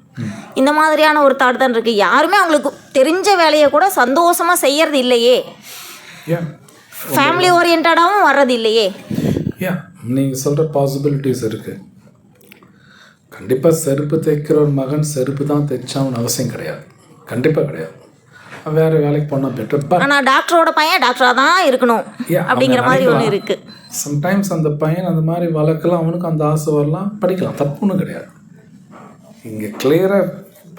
இந்த மாதிரியான ஒரு தாட் தான் இருக்குது. யாருமே அவங்களுக்கு தெரிஞ்ச வேலையை கூட சந்தோஷமாக செய்யறது இல்லையே, ஃபேமிலி ஓரியன்டாகவும் வர்றது இல்லையே. நீங்கள் சொல்கிற பாசிபிலிட்டிஸ் இருக்குது. கண்டிப்பாக செருப்பு தைக்கிற ஒரு மகன் செருப்பு தான் தைச்சான்னு அவசியம் கிடையாது, கண்டிப்பாக கிடையாது. வேறு வேலைக்கு போனால் பெட்டர். பட் ஆனால் டாக்டரோட பையன் டாக்டராக தான் இருக்கணும் அப்படிங்கிற மாதிரி ஒன்று இருக்குது. சம்டைம்ஸ் அந்த பையன் அந்த மாதிரி வளர்க்கலாம், அவனுக்கு அந்த ஆசை வரலாம், படிக்கலாம், தப்பு ஒன்றும் கிடையாது. இங்கே கிளியராக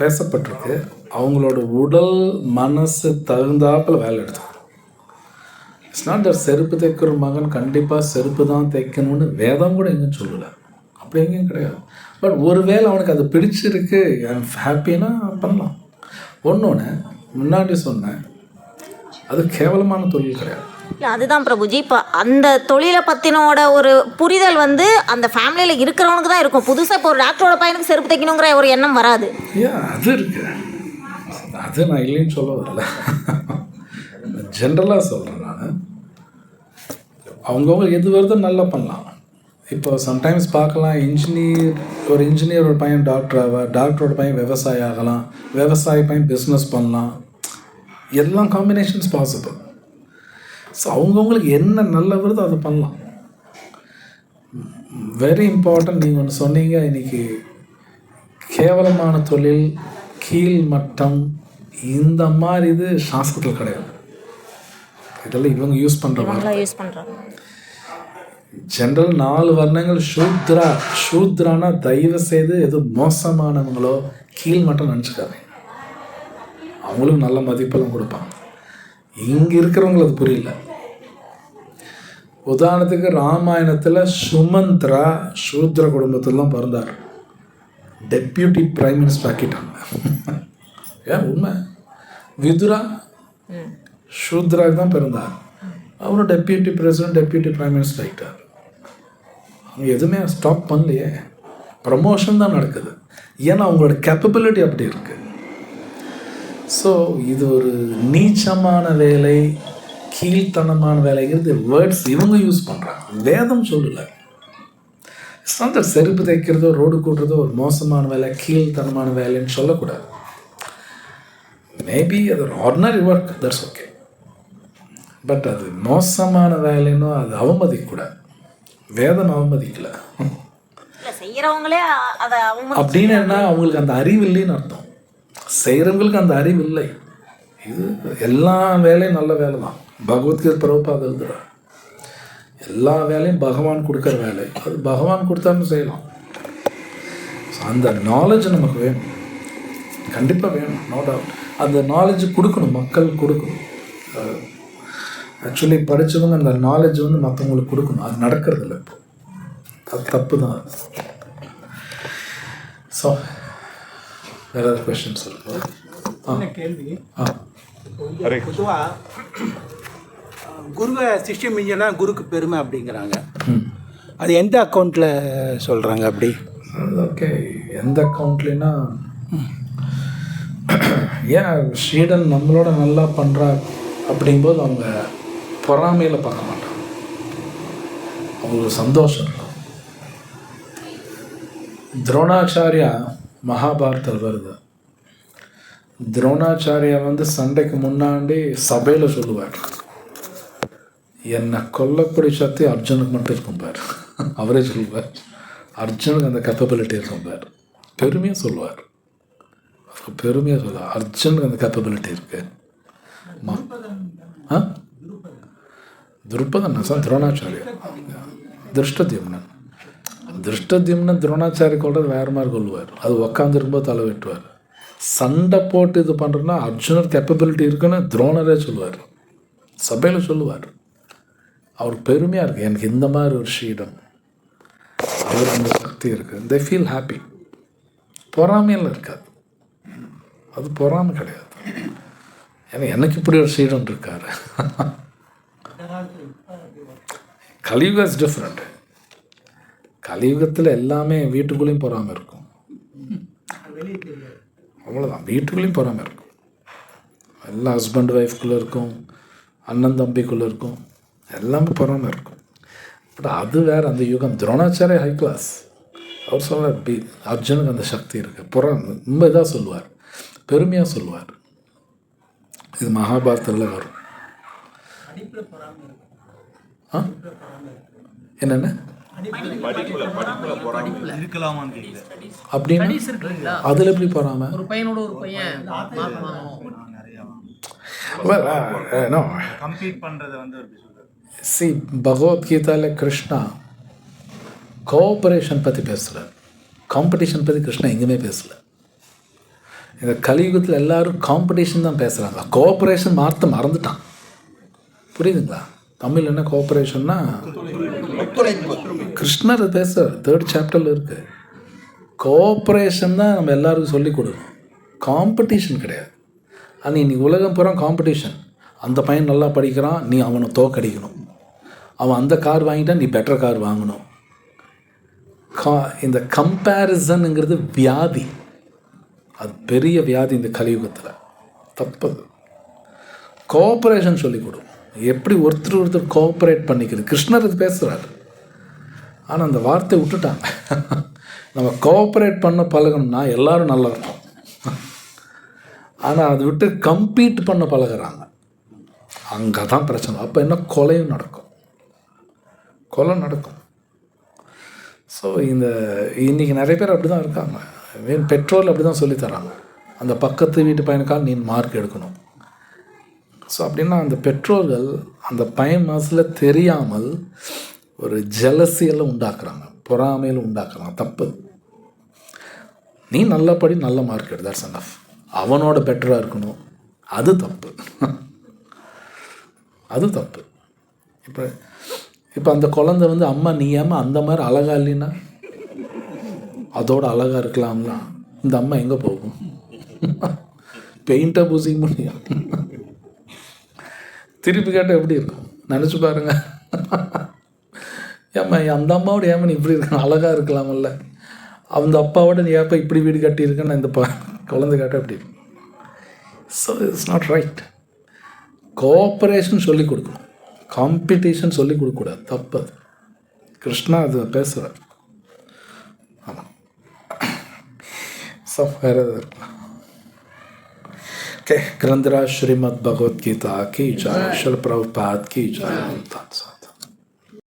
பேசப்பட்டிருக்கு, அவங்களோட உடல் மனசு தகுந்தாப்பில் வேலை எடுத்துக்கணும். இட்ஸ் நாட் தட் செருப்பு தைக்கிற மகன் கண்டிப்பாக செருப்பு தான் தைக்கணும்னு வேதம் கூட எங்கேயும் சொல்லலை, அப்படி எங்கேயும் கிடையாது. பட் ஒருவேளை அவனுக்கு அது பிடிச்சிருக்கு, ஹாப்பின்னா பண்ணலாம். ஒன்று முன்னாடி சொன்னேன், அது கேவலமான தொழில் கிடையாது. இல்லை, அதுதான் பிரபுஜி. இப்போ அந்த தொழிலை பற்றினோட ஒரு புரிதல் வந்து அந்த ஃபேமிலியில் இருக்கிறவனுக்கு தான் இருக்கும். புதுசாக இப்போ ஒரு டாக்டரோட பையனுக்கு செருப்பு தைக்கணுங்கிற ஒரு எண்ணம் வராது. அது இருக்கு, அது நான் இல்லைன்னு சொல்ல வரல, ஜென்ரலாக சொல்கிறேன். நான் அவங்கவுங்க எது வருதோ நல்லா பண்ணலாம். இப்போ சம்டைம்ஸ் பார்க்கலாம், ஒரு இன்ஜினியரோட பையன் டாக்டர் ஆவார், டாக்டரோட பையன் விவசாயி ஆகலாம், விவசாயி பையன் பிஸ்னஸ் பண்ணலாம், எல்லாம் காம்பினேஷன்ஸ் பாசிபிள். ஸோ அவங்கவுங்களுக்கு என்ன நல்ல வருதோ அதை பண்ணலாம். வெரி இம்பார்ட்டன்ட், நீங்கள் ஒன்று சொன்னீங்க, இன்றைக்கி கேவலமான தொழில், கீழ் மட்டம், இந்த மாதிரி இது சாஸ்திரத்தில் கிடையாது. இதெல்லாம் இவங்க யூஸ் பண்ணுறாங்க. ஜென்ரல் 4 வர்ணங்கள் சூத்ரானா தயவு செய்து எது மோசமானவங்களோ கீழ் மட்டும் நினச்சிக்காதீங்க, அவங்களும் நல்ல மதிப்பெல்லாம் கொடுப்பாங்க. இங்கே இருக்கிறவங்களுக்கு அது புரியல. உதாரணத்துக்கு ராமாயணத்தில் சுமந்த்ரா சூத்ர குடும்பத்தில் தான் பிறந்தார், டெப்யூட்டி பிரைம் மினிஸ்டர் ஆக்கிட்டாங்க. ஏன் உண்மை. விதுரா சூத்ராக்கு தான் பிறந்தார், அவரும் deputy president, deputy prime minister ஆகிட்டார். அவங்க எதுவுமே ஸ்டாப் பண்ணலையே, ப்ரமோஷன் தான் நடக்குது. ஏன்னா அவங்களோட கேப்பபிலிட்டி அப்படி இருக்குது. ஸோ இது ஒரு நீச்சமான வேலை, கீழ்த்தனமான வேலைங்கிறது வேர்ட்ஸ் இவங்க யூஸ் பண்ணுறாங்க, வேதம் சொல்லலை. அந்த செருப்பு தைக்கிறதோ ரோடு கூட்டுறதோ ஒரு மோசமான வேலை, கீழ்த்தனமான வேலைன்னு சொல்லக்கூடாது. மேபி அது ஒரு ordinary work, that's okay. But அது மோசமான வேலைன்னு அது அவமதிக்கக்கூடாது, வேதம் அவமதிக்கல. செய்யறவங்களே அதை அப்படின்னு என்ன, அவங்களுக்கு அந்த அறிவு இல்லைன்னு அர்த்தம். செய்கிறவங்களுக்கு அந்த அறிவு இல்லை. இது எல்லா வேலையும் நல்ல வேலை தான். பகவத்கீதை பிரபுபாத எழுதுறார், எல்லா வேலையும் பகவான் கொடுக்குற வேலை, அது பகவான் கொடுத்தான்னு செய்யலாம். அந்த நாலேஜ் நமக்கு வேணும், கண்டிப்பாக வேணும், நோ டவுட். அந்த நாலேஜ் கொடுக்கணும், மக்கள் கொடுக்கணும். ஆக்சுவலி படித்தவங்க அந்த நாலேஜ் வந்து மற்றவங்களுக்கு கொடுக்கணும், அது நடக்கிறது இல்லை இப்போ, அது தப்பு தான். ஸோ வேறு ஏதாவது கொஸ்டின் சொல்லுங்கள். கேள்வி, பொதுவாக குருவை சிஷ்யம் மிஞ்சனா குருக்கு பெருமை அப்படிங்கிறாங்க, அது எந்த அக்கௌண்ட்டில் சொல்கிறாங்க அப்படி? ஓகே, எந்த அக்கௌண்ட்லனா ஏன் ஸ்ரீடன் நம்மளோட நல்லா பண்ணுறா அப்படிங்கும்போது அவங்க பொறாமையில் பார்க்க மாட்டாங்க, அவங்களுக்கு சந்தோஷம் இருக்கும். துரோணாச்சாரியா மகாபாரதத்தில் வருது. துரோணாச்சாரியா வந்து சண்டைக்கு முன்னாடி சபையில் சொல்லுவார், என்னை கொல்லக்கூடிய சக்தி அர்ஜுனுக்கு மட்டும் இருக்கும் பார். அவரே சொல்லுவார், அர்ஜுனுக்கு அந்த கேப்பபிலிட்டி இருக்கும் பார். பெருமையாக சொல்லுவார், பெருமையாக சொல்லுவார், அர்ஜுனுக்கு அந்த கேப்பபிலிட்டி இருக்கு. துருப்பதன் துரோணாச்சாரியா, திருஷ்டத்யும்னன். திருஷ்டத்யும்னன் துரோணாச்சாரி கொள்வது வேறு மாதிரி கொள்வார், அது உக்காந்துருக்கும்போது தலை வெட்டுவார். சண்டை போட்டு இது பண்ணுறோன்னா அர்ஜுனர் கேப்பபிலிட்டி இருக்குன்னு துரோணரே சொல்லுவார், சபையில் சொல்லுவார். அவருக்கு பெருமையாக இருக்குது, எனக்கு இந்த மாதிரி ஒரு ஸ்ரீடம், அவர் அந்த சக்தி இருக்குது. They feel happy. பொறாமையில் இருக்காது, அது பொறாமை கிடையாது. ஏன்னா எனக்கு இப்படி ஒரு ஸ்ரீடம் இருக்காரு. கலியுகம் இஸ் டிஃப்ரெண்ட். கலியுகத்தில் எல்லாமே வீட்டுக்குள்ளேயும் பொறாமல் இருக்கும், அவ்வளோதான். வீட்டுக்குள்ளேயும் பொறாமல் இருக்கும், எல்லாம் ஹஸ்பண்ட் ஒய்ஃப்குள்ளே இருக்கும், அண்ணன் தம்பிக்குள்ளே இருக்கும், எல்லாமே பொறாமை இருக்கும். பட் அது வேறு, அந்த யுகம். Dronacharya high class. அவர் சொல்வார், அர்ஜுனுக்கு அந்த சக்தி இருக்குது. ரொம்ப இதாக சொல்லுவார், பெருமையாக சொல்லுவார். இது மகாபாரதத்தில் வரும். என்னென்ன அப்படின்னா அதில் எப்படி போறாம? ஒரு பையனோட ஒரு பையன் மார்க் வாங்கணும். கம்ப்ளீட் பண்றது வந்து சி, பகவத்கீதாவில் கிருஷ்ணா கோஆப்ரேஷன் பற்றி பேசுகிறார், காம்படிஷன் பற்றி கிருஷ்ணா எங்கேயுமே பேசலை. இந்த கலியுகத்தில் எல்லாரும் காம்படிஷன் தான் பேசுகிறாங்க. கோஆப்ரேஷன் மறந்துட்டான். புரியுதுங்களா? தமிழ் என்ன கோஆப்ரேஷன்னா கிருஷ்ணர் பேசுகிறார், 3rd சாப்டரில் இருக்குது. கோஆப்ரேஷன் தான் நம்ம எல்லாருக்கும் சொல்லிக் கொடுக்கணும், காம்படிஷன் கிடையாது. ஆனால் இன்னைக்கு உலகம் பூரா காம்படிஷன். அந்த பையன் நல்லா படிக்கிறான், நீ அவனை தோக்கடிக்கணும். அவன் அந்த கார் வாங்கிட்டான், நீ பெட்டர் கார் வாங்கணும். இந்த கம்பேரிசனுங்கிறது வியாதி, அது பெரிய வியாதி இந்த கலியுகத்தில். தப்பது. கோஆப்ரேஷன் சொல்லிக் கொடுக்கும், எப்படி ஒருத்தர் கோஆப்ரேட் பண்ணிக்கிறது. கிருஷ்ணர் இது பேசுகிறார், ஆனால் அந்த வார்த்தை விட்டுட்டாங்க. நம்ம கோஆப்ரேட் பண்ண பழகணும்னா எல்லோரும் நல்லா இருக்கும். ஆனால் அதை விட்டு கம்பீட் பண்ண பழகிறாங்க, அங்கே தான் பிரச்சனை. அப்போ என்ன, கொலையும் நடக்கும், கொலை நடக்கும். ஸோ இன்றைக்கி நிறைய பேர் அப்படி தான் இருக்காங்க. பெட்ரோல் அப்படி தான் சொல்லித்தராங்க, அந்த பக்கத்து வீட்டு பையனுக்காக நீ மார்க் எடுக்கணும். ஸோ அப்படின்னா அந்த பெற்றோர்கள் அந்த பையன் மனசில் தெரியாமல் ஒரு ஜெலசியெல்லாம் உண்டாக்குறாங்க, பொறாமையில் உண்டாக்குறாங்க. தப்பு. நீ நல்லா படி, நல்ல மார்க் எடு, தட்ஸ் எனஃப். அவனோட பெட்டராக இருக்கணும், அது தப்பு. அது தப்பு. இப்போ அந்த குழந்தை வந்து, அம்மா நீ ஏமா அந்த மாதிரி அழகா இல்லைன்னா அதோட அழகாக இருக்கலாம்லாம். இந்த அம்மா எங்கே போகும்? பெயிண்டாக பூசிக்க முடியும். திருப்பி கேட்டால் எப்படி இருக்கும் நினச்சி பாருங்க. ஏம்மா அந்த அம்மாவோட ஏமா நீ இப்படி இருக்க, அழகாக இருக்கலாமல்ல. அந்த அப்பாவோட நீ ஏப்பா இப்படி வீடு கட்டியிருக்கேன்னு இந்த குழந்தை கேட்டால் எப்படி இருக்கும்? So it's not right. Cooperation சொல்லிக் கொடுக்கணும், காம்படிஷன் சொல்லிக் கொடுக்கக்கூடாது. தப்பு. அது கிருஷ்ணா அது பேசுகிறார். ஆமாம். ஸோ வேறு எதாவது இருக்குல்ல? ஓகே. ग्रंथराज श्रीमद् भगवत गीता की जय, श्रील प्रभुपाद की जय.